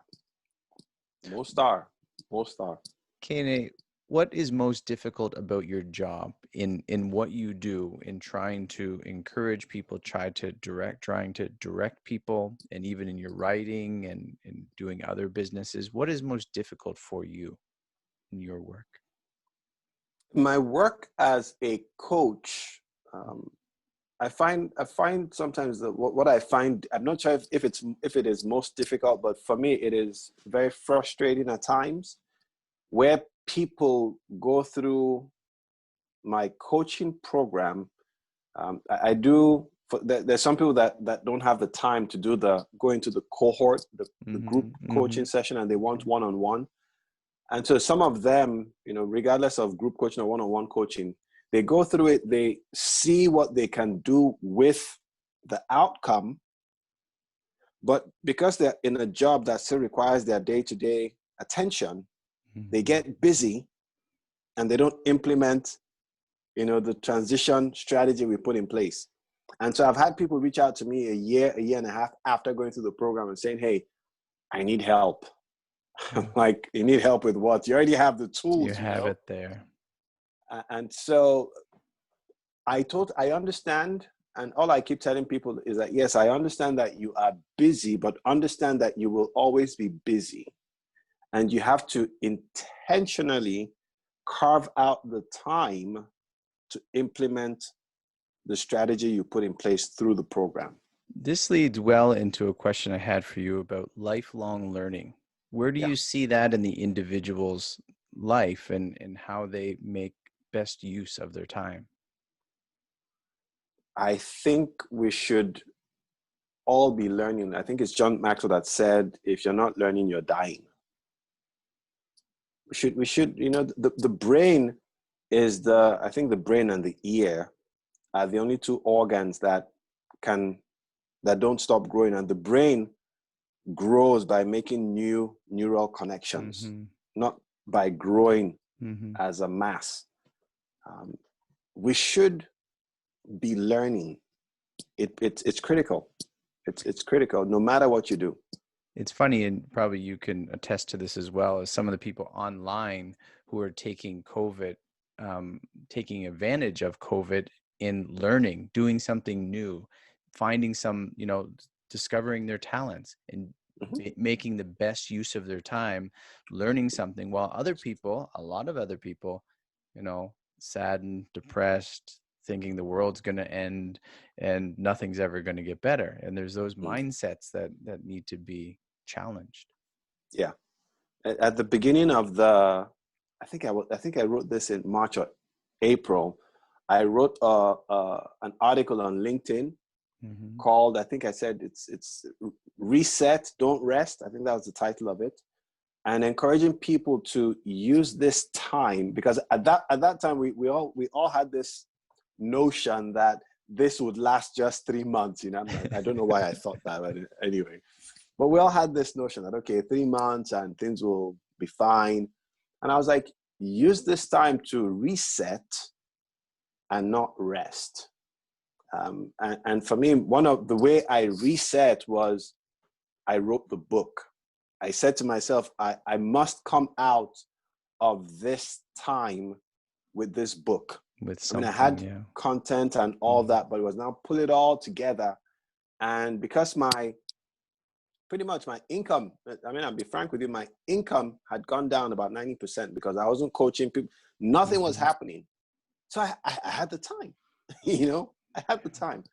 Speaker 1: Kene, what is most difficult about your job in what you do in trying to encourage people, trying to direct people, and even in your writing and doing other businesses? What is most difficult for you in your work?
Speaker 2: My work as a coach, I find sometimes that what I find, I'm not sure if it is most difficult, but for me it is very frustrating at times, where people go through my coaching program. There's some people that don't have the time to go into the cohort, the group coaching session, and they want one-on-one. And so some of them, regardless of group coaching or one-on-one coaching, they go through it, they see what they can do with the outcome, but because they're in a job that still requires their day-to-day attention, they get busy and they don't implement, the transition strategy we put in place. And so I've had people reach out to me a year and a half after going through the program and saying, hey, I need help. Like, you need help with what? You already have the tools.
Speaker 1: You have it there.
Speaker 2: And so I understand. And all I keep telling people is that, yes, I understand that you are busy, but understand that you will always be busy. And you have to intentionally carve out the time to implement the strategy you put in place through the program.
Speaker 1: This leads well into a question I had for you about lifelong learning. Where do
Speaker 2: Yeah.
Speaker 1: you see that in the individual's life and how they make best use of their time?
Speaker 2: I think we should all be learning. I think it's John Maxwell that said, if you're not learning, you're dying. We should, the brain is I think the brain and the ear are the only two organs that don't stop growing. And the brain grows by making new neural connections,
Speaker 1: Mm-hmm.
Speaker 2: not by growing
Speaker 1: Mm-hmm.
Speaker 2: as a mass. We should be learning. It's critical. It's critical no matter what you do.
Speaker 1: It's funny, and probably you can attest to this as well, as some of the people online who are taking taking advantage of COVID in learning, doing something new, finding some, discovering their talents and
Speaker 2: Mhm.
Speaker 1: making the best use of their time, learning something, while other people, a lot of other people, saddened, depressed, thinking the world's going to end and nothing's ever going to get better. And there's those mindsets that need to be challenged.
Speaker 2: Yeah. At the beginning of I think I wrote this in March or April. I wrote an article on LinkedIn
Speaker 1: Mm-hmm.
Speaker 2: called, I think I said it's Reset, Don't Rest. I think that was the title of it. And encouraging people to use this time, because at that time we all had this notion that this would last just 3 months. I don't know why I thought that, but anyway. But we all had this notion that, okay, 3 months and things will be fine. And I was like, use this time to reset and not rest. And for me, one of the way I reset was I wrote the book. I said to myself, I must come out of this time with this book.
Speaker 1: With
Speaker 2: I mean, I
Speaker 1: something,
Speaker 2: had
Speaker 1: yeah.
Speaker 2: content and all that, but it was now pull it all together. And because pretty much my income, I mean, I'll be frank with you, my income had gone down about 90% because I wasn't coaching people. Nothing was happening. So I had the time, I had the time.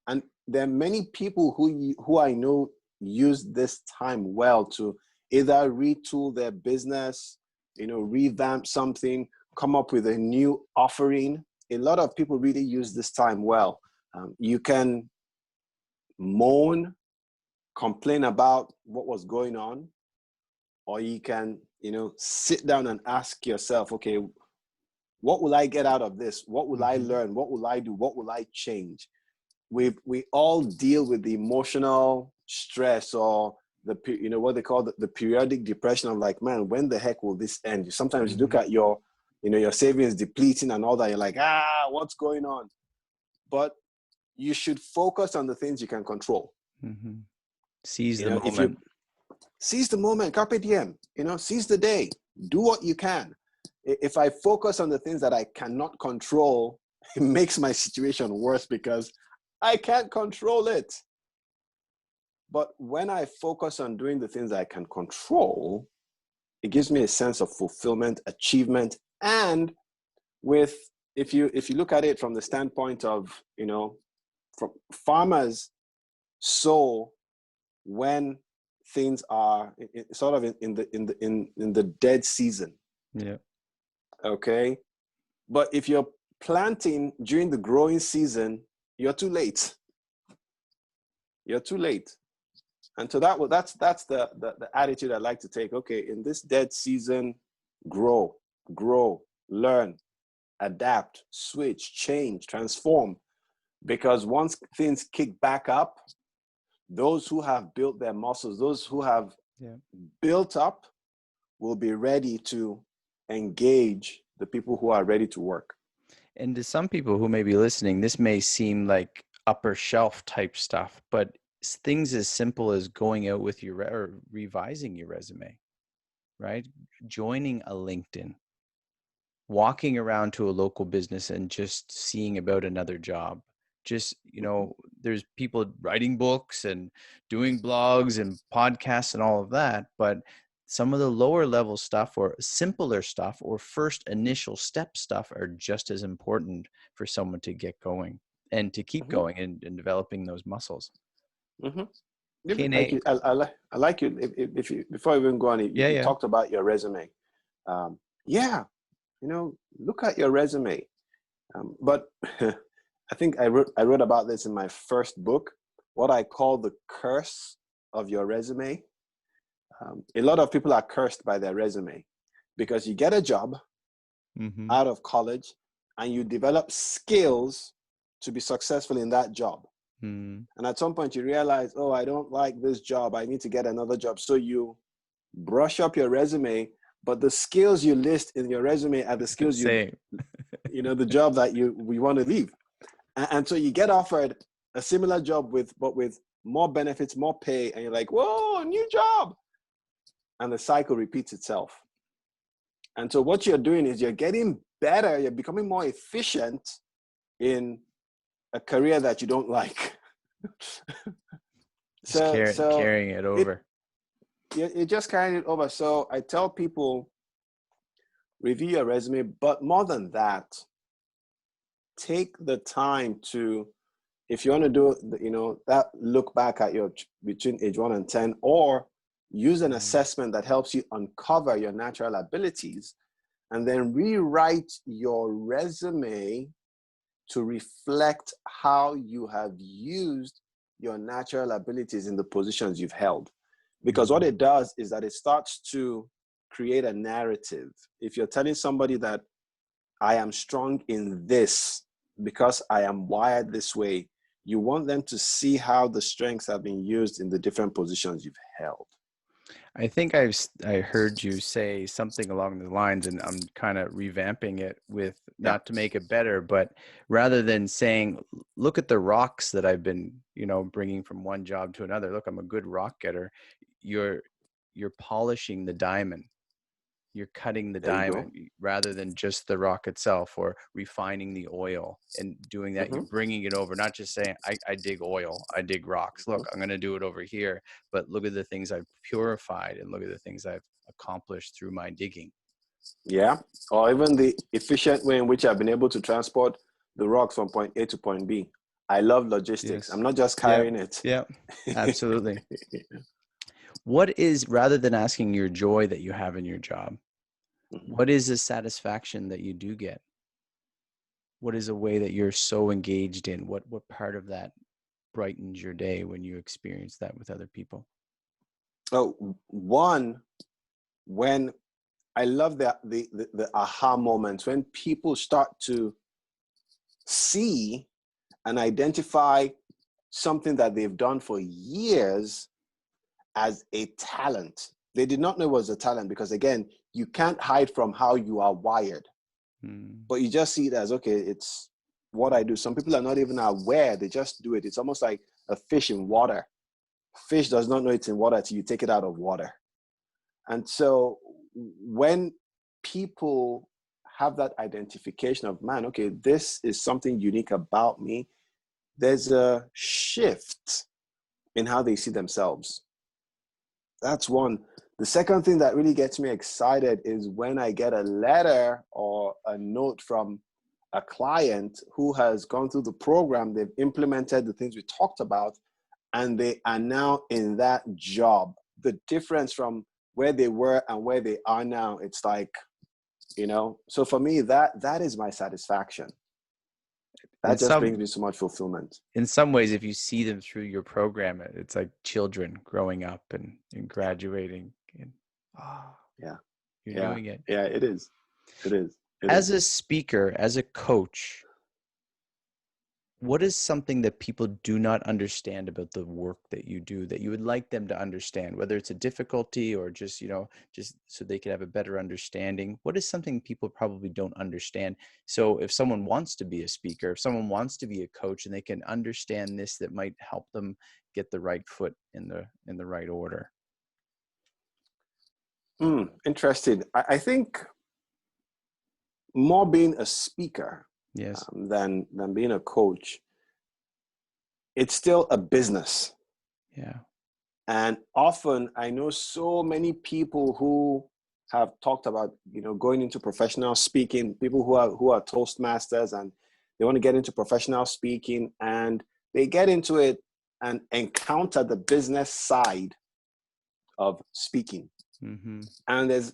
Speaker 2: And there are many people who I know use this time well to either retool their business, revamp something, come up with a new offering. A lot of people really use this time well. You can moan, complain about what was going on, or you can, sit down and ask yourself, okay, what will I get out of this? What will I learn? What will I do? What will I change? We all deal with the emotional stress or what they call the periodic depression of like, man, when the heck will this end? Sometimes you look at your savings depleting and all that. You're like, what's going on? But you should focus on the things you can control.
Speaker 1: Mm-hmm. Seize the
Speaker 2: If you
Speaker 1: moment.
Speaker 2: seize the moment, carpe diem, seize the day, do what you can. If I focus on the things that I cannot control, it makes my situation worse because I can't control it. But when I focus on doing the things I can control, it gives me a sense of fulfillment, achievement, and if you look at it from the standpoint of, from farmers sow when things are sort of in the dead season.
Speaker 1: Yeah.
Speaker 2: Okay. But if you're planting during the growing season, you're too late. You're too late. And so that's the attitude I like to take. Okay, in this dead season, grow, learn, adapt, switch, change, transform. Because once things kick back up, those who have built their muscles, those who have built up, will be ready to engage the people who are ready to work.
Speaker 1: And to some people who may be listening, this may seem like upper shelf type stuff, but things as simple as going out with your or revising your resume, right? Joining a LinkedIn, walking around to a local business and just seeing about another job. Just, there's people writing books and doing blogs and podcasts and all of that, but some of the lower level stuff or simpler stuff or first initial step stuff are just as important for someone to get going and to keep going and developing those muscles.
Speaker 2: Like
Speaker 1: Kene,
Speaker 2: you, I like you. If you, before I even go on, you
Speaker 1: yeah.
Speaker 2: talked about your resume. Yeah, look at your resume. But I think I wrote about this in my first book, what I call the curse of your resume. A lot of people are cursed by their resume because you get a job out of college and you develop skills to be successful in that job. And at some point you realize, oh, I don't like this job. I need to get another job. So you brush up your resume, but the skills you list in your resume are the skills
Speaker 1: Same.
Speaker 2: the job that we want to leave. And so you get offered a similar job but with more benefits, more pay, and you're like, whoa, a new job. And the cycle repeats itself. And so what you're doing is you're getting better, you're becoming more efficient in a career that you don't like.
Speaker 1: Carrying it over.
Speaker 2: You're just carrying it over. So I tell people, review your resume, but more than that, take the time to, if you want to do, that look back at your between age 1 and 10, or use an assessment that helps you uncover your natural abilities, and then rewrite your resume to reflect how you have used your natural abilities in the positions you've held. Because what it does is that it starts to create a narrative. If you're telling somebody that I am strong in this because I am wired this way, you want them to see how the strengths have been used in the different positions you've held.
Speaker 1: I think I heard you say something along the lines, and I'm kind of revamping it with not to make it better, but rather than saying, look at the rocks that I've been, bringing from one job to another. Look, I'm a good rock getter. You're polishing the diamond. You're cutting the diamond rather than just the rock itself, or refining the oil and doing that. You're bringing it over, not just saying, I dig oil, I dig rocks. Look, I'm going to do it over here, but look at the things I've purified and look at the things I've accomplished through my digging.
Speaker 2: Yeah. Or even the efficient way in which I've been able to transport the rocks from point A to point B. I love logistics.
Speaker 1: Yes.
Speaker 2: I'm not just carrying it.
Speaker 1: Yeah, absolutely. What is, rather than asking your joy that you have in your job, what is the satisfaction that you do get? What is a way that you're so engaged in? What part of that brightens your day when you experience that with other people?
Speaker 2: Oh, one, when I love the aha moments, when people start to see and identify something that they've done for years as a talent. They did not know it was a talent because, again, you can't hide from how you are wired. But you just see it as, okay, it's what I do. Some people are not even aware. They just do it. It's almost like a fish in water. Fish does not know it's in water until you take it out of water. And so when people have that identification of, man, okay, this is something unique about me, there's a shift in how they see themselves. That's one. The second thing that really gets me excited is when I get a letter or a note from a client who has gone through the program, they've implemented the things we talked about, and they are now in that job. The difference from where they were and where they are now, it's like, so for me, that is my satisfaction. That just brings me so much fulfillment.
Speaker 1: In some ways, if you see them through your program, it's like children growing up and graduating. And you're doing it.
Speaker 2: Yeah, it is. It is.
Speaker 1: As a speaker, as a coach, what is something that people do not understand about the work that you do that you would like them to understand, whether it's a difficulty or just so they can have a better understanding? What is something people probably don't understand? So if someone wants to be a speaker, if someone wants to be a coach, and they can understand this, that might help them get the right foot in the right order.
Speaker 2: Interesting. I think more being a speaker than being a coach, it's still a business.
Speaker 1: Yeah.
Speaker 2: And often I know so many people who have talked about, going into professional speaking, people who are Toastmasters and they want to get into professional speaking, and they get into it and encounter the business side of speaking.
Speaker 1: Mm-hmm.
Speaker 2: And there's,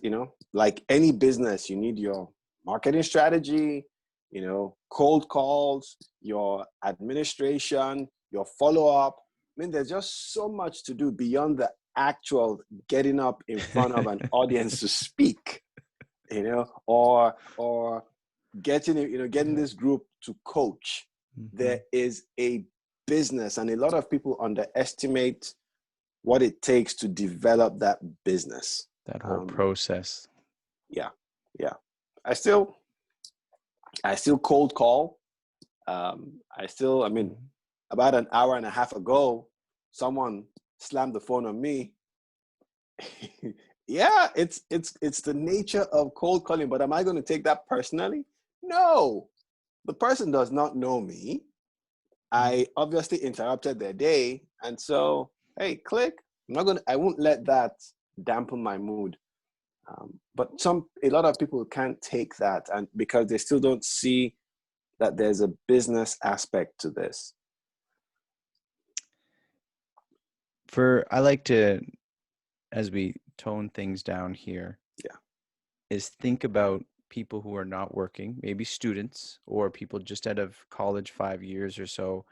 Speaker 2: like any business, you need your marketing strategy, cold calls, your administration, your follow-up. I mean, there's just so much to do beyond the actual getting up in front of an audience to speak, or getting this group to coach.
Speaker 1: Mm-hmm.
Speaker 2: There is a business, and a lot of people underestimate what it takes to develop that business.
Speaker 1: That whole process.
Speaker 2: Yeah. I still cold call. About an hour and a half ago, someone slammed the phone on me. Yeah, it's the nature of cold calling, but am I going to take that personally? No. The person does not know me. I obviously interrupted their day, and so, hey, click. I won't let that dampen my mood. But a lot of people can't take that, and because they still don't see that there's a business aspect to this.
Speaker 1: I like to, as we tone things down here, is think about people who are not working, maybe students or people just out of college 5 years or so,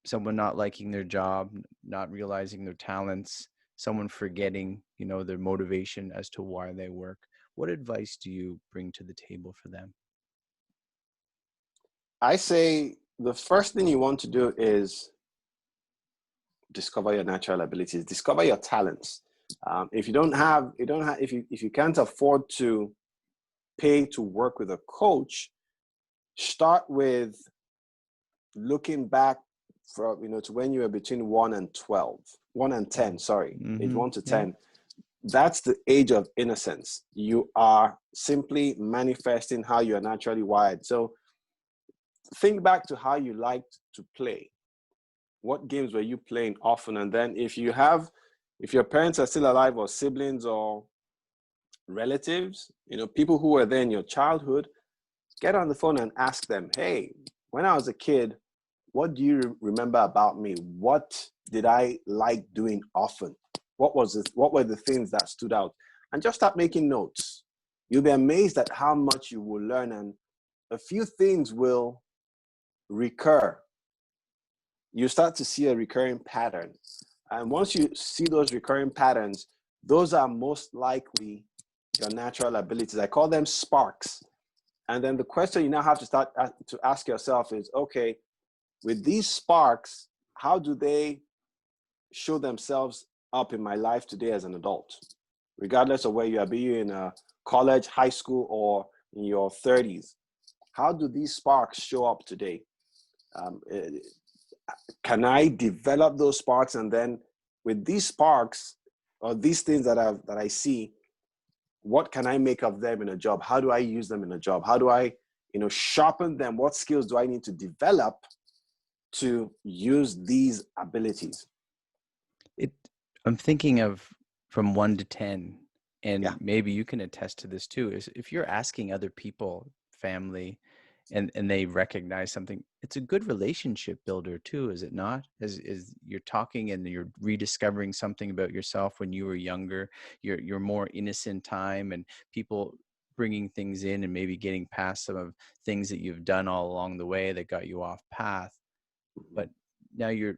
Speaker 1: someone not liking their job, not realizing their talents, someone forgetting, their motivation as to why they work. What advice do you bring to the table for them?
Speaker 2: I say the first thing you want to do is discover your natural abilities, discover your talents. If you can't afford to pay to work with a coach, start with looking back to when you were between 1 and 10, age 1 to 10. That's the age of innocence. You are simply manifesting how you are naturally wired. So think back to how you liked to play. What games were you playing often? And then if your parents are still alive, or siblings or relatives, people who were there in your childhood, get on the phone and ask them, hey, when I was a kid, what do you remember about me? What did I like doing often? What were the things that stood out? And just start making notes. You'll be amazed at how much you will learn, and a few things will recur. You start to see a recurring pattern. And once you see those recurring patterns, those are most likely your natural abilities. I call them sparks. And then the question you now have to start to ask yourself is, okay, with these sparks, how do they show themselves up in my life today as an adult? Regardless of where you are, be you in college, high school, or in your 30s. How do these sparks show up today? Can I develop those sparks? And then with these sparks, or these things that I see, what can I make of them in a job? How do I use them in a job? How do I, sharpen them? What skills do I need to develop to use these abilities?
Speaker 1: I'm thinking of from 1 to 10, and maybe you can attest to this too, is if you're asking other people, family, and they recognize something, it's a good relationship builder too, is it not? As you're talking and you're rediscovering something about yourself when you were younger, your more innocent time, and people bringing things in and maybe getting past some of things that you've done all along the way that got you off path. But now you're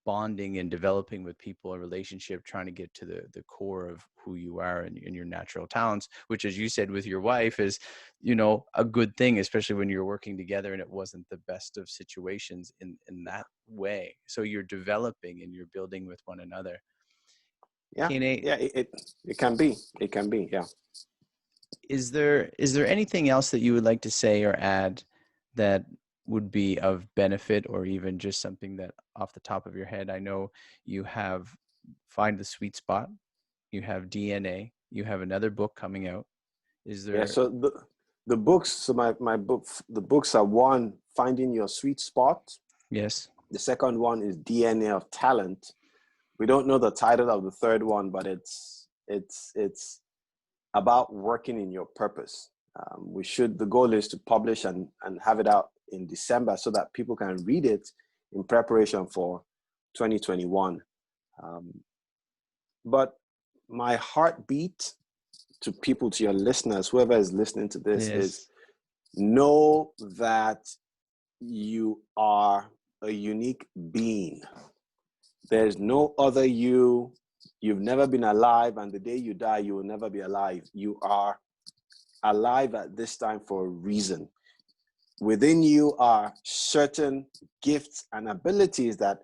Speaker 1: bonding and developing with people, a relationship, trying to get to the core of who you are and your natural talents, which, as you said, with your wife is, a good thing, especially when you're working together and it wasn't the best of situations in that way. So you're developing and you're building with one another.
Speaker 2: Yeah,
Speaker 1: Kene,
Speaker 2: it can be. It can be, yeah.
Speaker 1: Is there anything else that you would like to say or add that would be of benefit, or even just something that off the top of your head? I know you have Find the Sweet Spot, you have DNA, you have another book coming out. Is there?
Speaker 2: Yeah, so the books, so my books, the books are: one, Finding Your Sweet Spot.
Speaker 1: Yes.
Speaker 2: The second one is DNA of Talent. we don't know the title of the third one, but it's about working in your purpose. The goal is to publish and have it out in December so that people can read it in preparation for 2021. But my heartbeat to people, to your listeners, whoever is listening to this, is know that you are a unique being. There's no other you. You've never been alive, and the day you die, you will never be alive. You are alive at this time for a reason. Within you are certain gifts and abilities that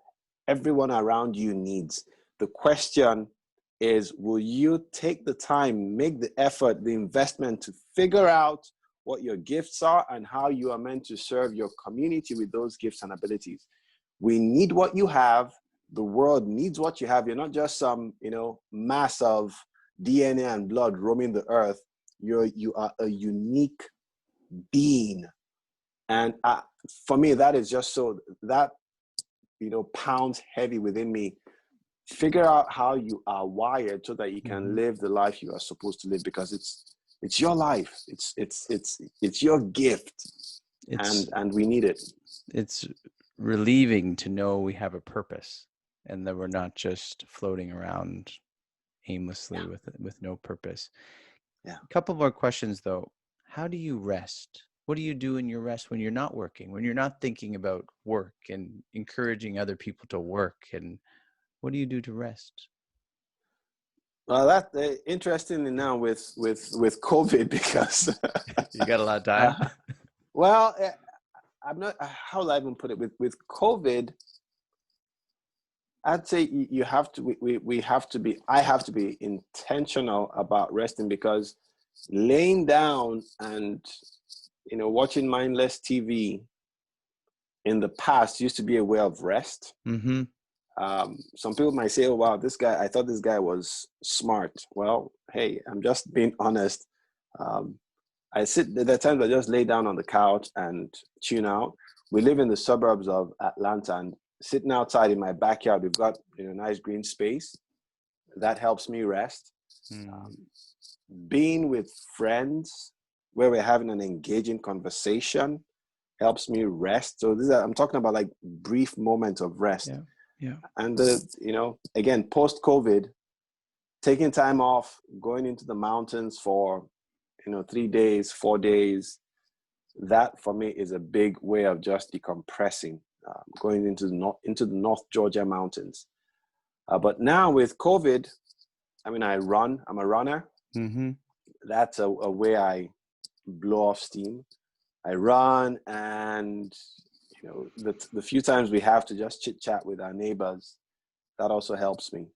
Speaker 2: everyone around you needs. The question is, will you take the time, make the effort, the investment to figure out what your gifts are and how you are meant to serve your community with those gifts and abilities? We need what you have. The world needs what you have. You're not just some, mass of DNA and blood roaming the earth. You are a unique being. And for me, that is just so that, pounds heavy within me. Figure out how you are wired so that you can live the life you are supposed to live, because it's your life. It's your gift, and we need it.
Speaker 1: It's relieving to know we have a purpose and that we're not just floating around aimlessly with no purpose. A couple more questions though. How do you rest? What do you do in your rest when you're not working, when you're not thinking about work and encouraging other people to work? And what do you do to rest?
Speaker 2: Well, that's interesting now with COVID, because
Speaker 1: you got a lot of time.
Speaker 2: Well, I'm not. How will I even put it? With COVID, I'd say you have to. We have to be. I have to be intentional about resting, because laying down and watching mindless TV in the past used to be a way of rest.
Speaker 1: Mm-hmm.
Speaker 2: Some people might say, "Oh, wow, this guy! I thought this guy was smart." Well, hey, I'm just being honest. There are times I just lay down on the couch and tune out. We live in the suburbs of Atlanta, and sitting outside in my backyard, we've got nice green space. That helps me rest. Being with friends where we're having an engaging conversation helps me rest. So I'm talking about like brief moments of rest.
Speaker 1: Yeah.
Speaker 2: And again, post-COVID, taking time off, going into the mountains for 3 days, 4 days, that for me is a big way of just decompressing, going into the North Georgia mountains. But now with COVID, I run. I'm a runner.
Speaker 1: Mm-hmm.
Speaker 2: That's a way I blow off steam. I run, and the few times we have to just chit chat with our neighbors, that also helps me.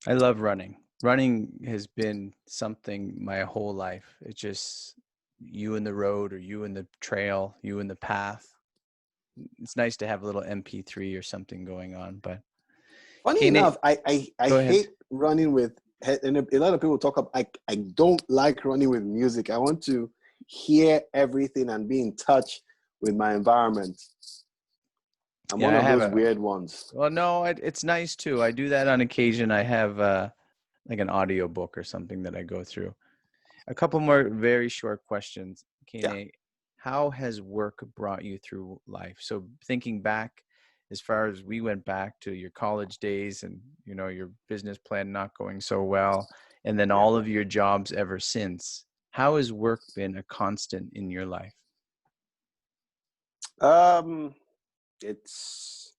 Speaker 1: I love running. Running has been something my whole life. It's just you in the road, or you in the trail, you in the path. It's nice to have a little MP3 or something going on. But
Speaker 2: funny enough, I hate running with, and a lot of people talk about, I don't like running with music. I want to hear everything and be in touch with my environment. I'm one of those weird ones.
Speaker 1: Well, no, it's nice too. I do that on occasion. I have like an audio book or something that I go through. A couple more very short questions. Kene, how has work brought you through life? So thinking back, as far as we went back to your college days and, your business plan not going so well, and then all of your jobs ever since, how has work been a constant in your life?
Speaker 2: It's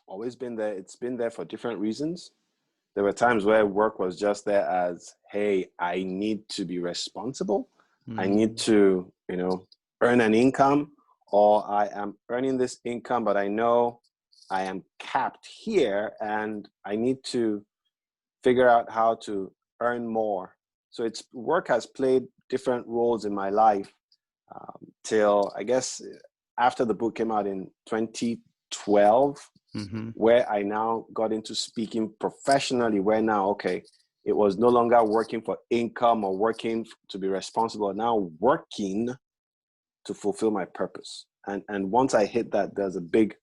Speaker 2: always been there. It's been there for different reasons. There were times where work was just there as, hey, I need to be responsible. I need to, earn an income, or I am earning this income, but I know I am capped here and I need to figure out how to earn more. So work has played different roles in my life till, I guess, after the book came out in 2012. Where I now got into speaking professionally, where now, okay, it was no longer working for income or working to be responsible, now working to fulfill my purpose. And once I hit that, there's a big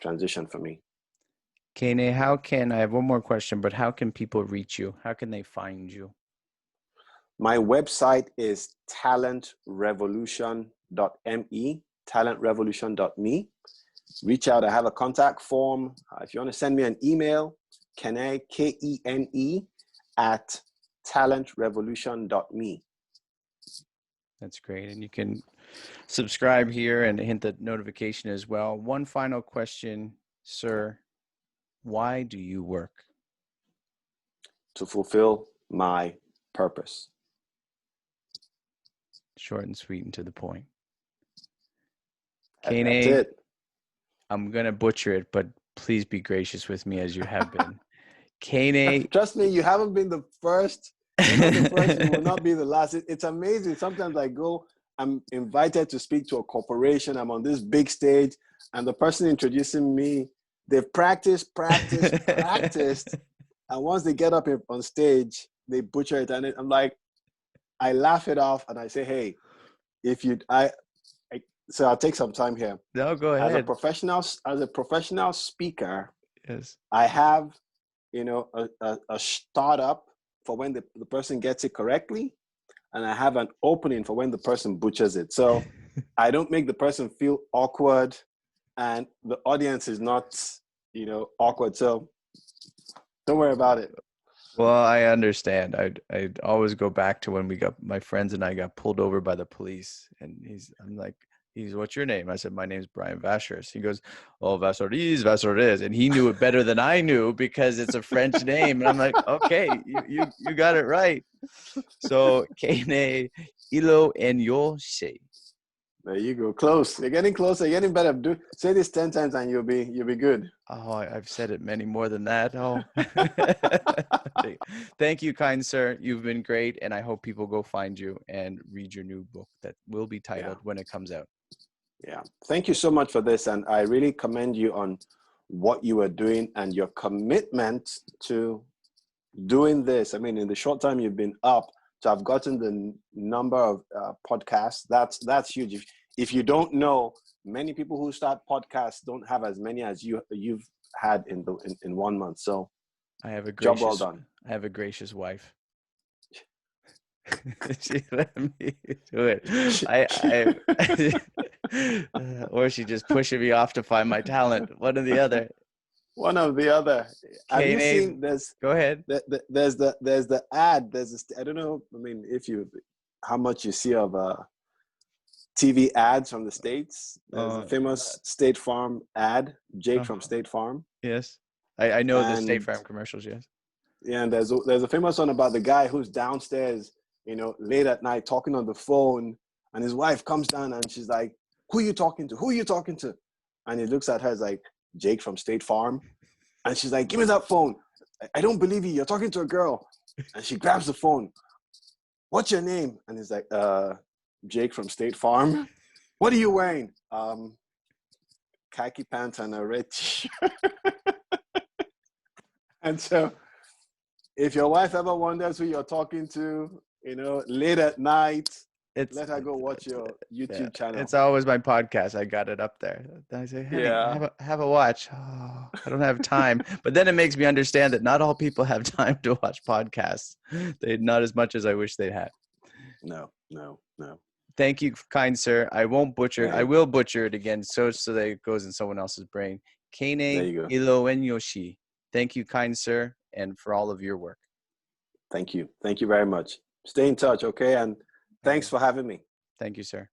Speaker 2: transition for me.
Speaker 1: Kene, I have one more question, but how can people reach you? How can they find you?
Speaker 2: My website is talentrevolution.me, talentrevolution.me. Reach out. I have a contact form. If you want to send me an email, Kene, Kene, at talentrevolution.me.
Speaker 1: That's great. And you can subscribe here and hit the notification as well. One final question, sir. Why do you work?
Speaker 2: To fulfill my purpose.
Speaker 1: Short and sweet and to the point.
Speaker 2: That's
Speaker 1: Kene,
Speaker 2: it.
Speaker 1: I'm going to butcher it, but please be gracious with me as you have been. Kene.
Speaker 2: Trust me, you haven't been the first. You're not the first. You will not be the last. It's amazing. Sometimes I'm invited to speak to a corporation. I'm on this big stage, and the person introducing me, they've practiced. And once they get up on stage, they butcher it. And I'm like, I laugh it off and I say, hey, so I'll take some time here.
Speaker 1: No, go ahead.
Speaker 2: As a professional speaker,
Speaker 1: yes,
Speaker 2: I have, a startup for when the person gets it correctly, and I have an opening for when the person butchers it. So I don't make the person feel awkward, and the audience is not, awkward. So don't worry about it.
Speaker 1: Well, I understand. I'd always go back to when my friends and I got pulled over by the police, and I'm like, what's your name? I said, my name's BrianVee. He goes, oh, Vassoriz. And he knew it better than I knew because it's a French name. And I'm like, okay, you got it right. So, Kene Iloenyosi.
Speaker 2: There you go. Close. You're getting closer. You're getting better. Say this 10 times and you'll be good.
Speaker 1: Oh, I've said it many more than that. Oh, thank you, kind sir. You've been great. And I hope people go find you and read your new book that will be titled when it comes out.
Speaker 2: Yeah. Thank you so much for this. And I really commend you on what you are doing and your commitment to doing this. I mean, in the short time you've been up, to have gotten the number of podcasts, that's huge. If you don't know, many people who start podcasts don't have as many as you've had in 1 month. So
Speaker 1: I have a
Speaker 2: job well done.
Speaker 1: I have a gracious wife. She let me do it. Or she just pushing me off to find my talent. One or the other.
Speaker 2: One or the other. Have you seen?
Speaker 1: Go ahead.
Speaker 2: There's the ad. I don't know. I mean, how much you see of TV ads from the States. There's a famous State Farm ad. Jake from State Farm.
Speaker 1: Yes, I know the State Farm commercials. Yes.
Speaker 2: Yeah, and there's a famous one about the guy who's downstairs, late at night talking on the phone, and his wife comes down and she's like, "Who are you talking to? Who are you talking to?" And he looks at her as like, "Jake from State Farm." And she's like, "Give me that phone. I don't believe you. You're talking to a girl." And she grabs the phone. "What's your name?" And he's like, "Jake from State Farm." "What are you wearing?" Khaki pants and a red t-shirt. And so if your wife ever wonders who you're talking to, late at night, let her go watch your YouTube channel.
Speaker 1: It's always my podcast. I got it up there. I say, honey, have a watch. Oh, I don't have time. But then it makes me understand that not all people have time to watch podcasts. Not as much as I wish they had.
Speaker 2: No.
Speaker 1: Thank you, kind sir. I won't butcher it. I will butcher it again so that it goes in someone else's brain. keneIloenyosi. Thank you, kind sir, and for all of your work.
Speaker 2: Thank you. Thank you very much. Stay in touch, okay? And thanks for having me.
Speaker 1: Thank you, sir.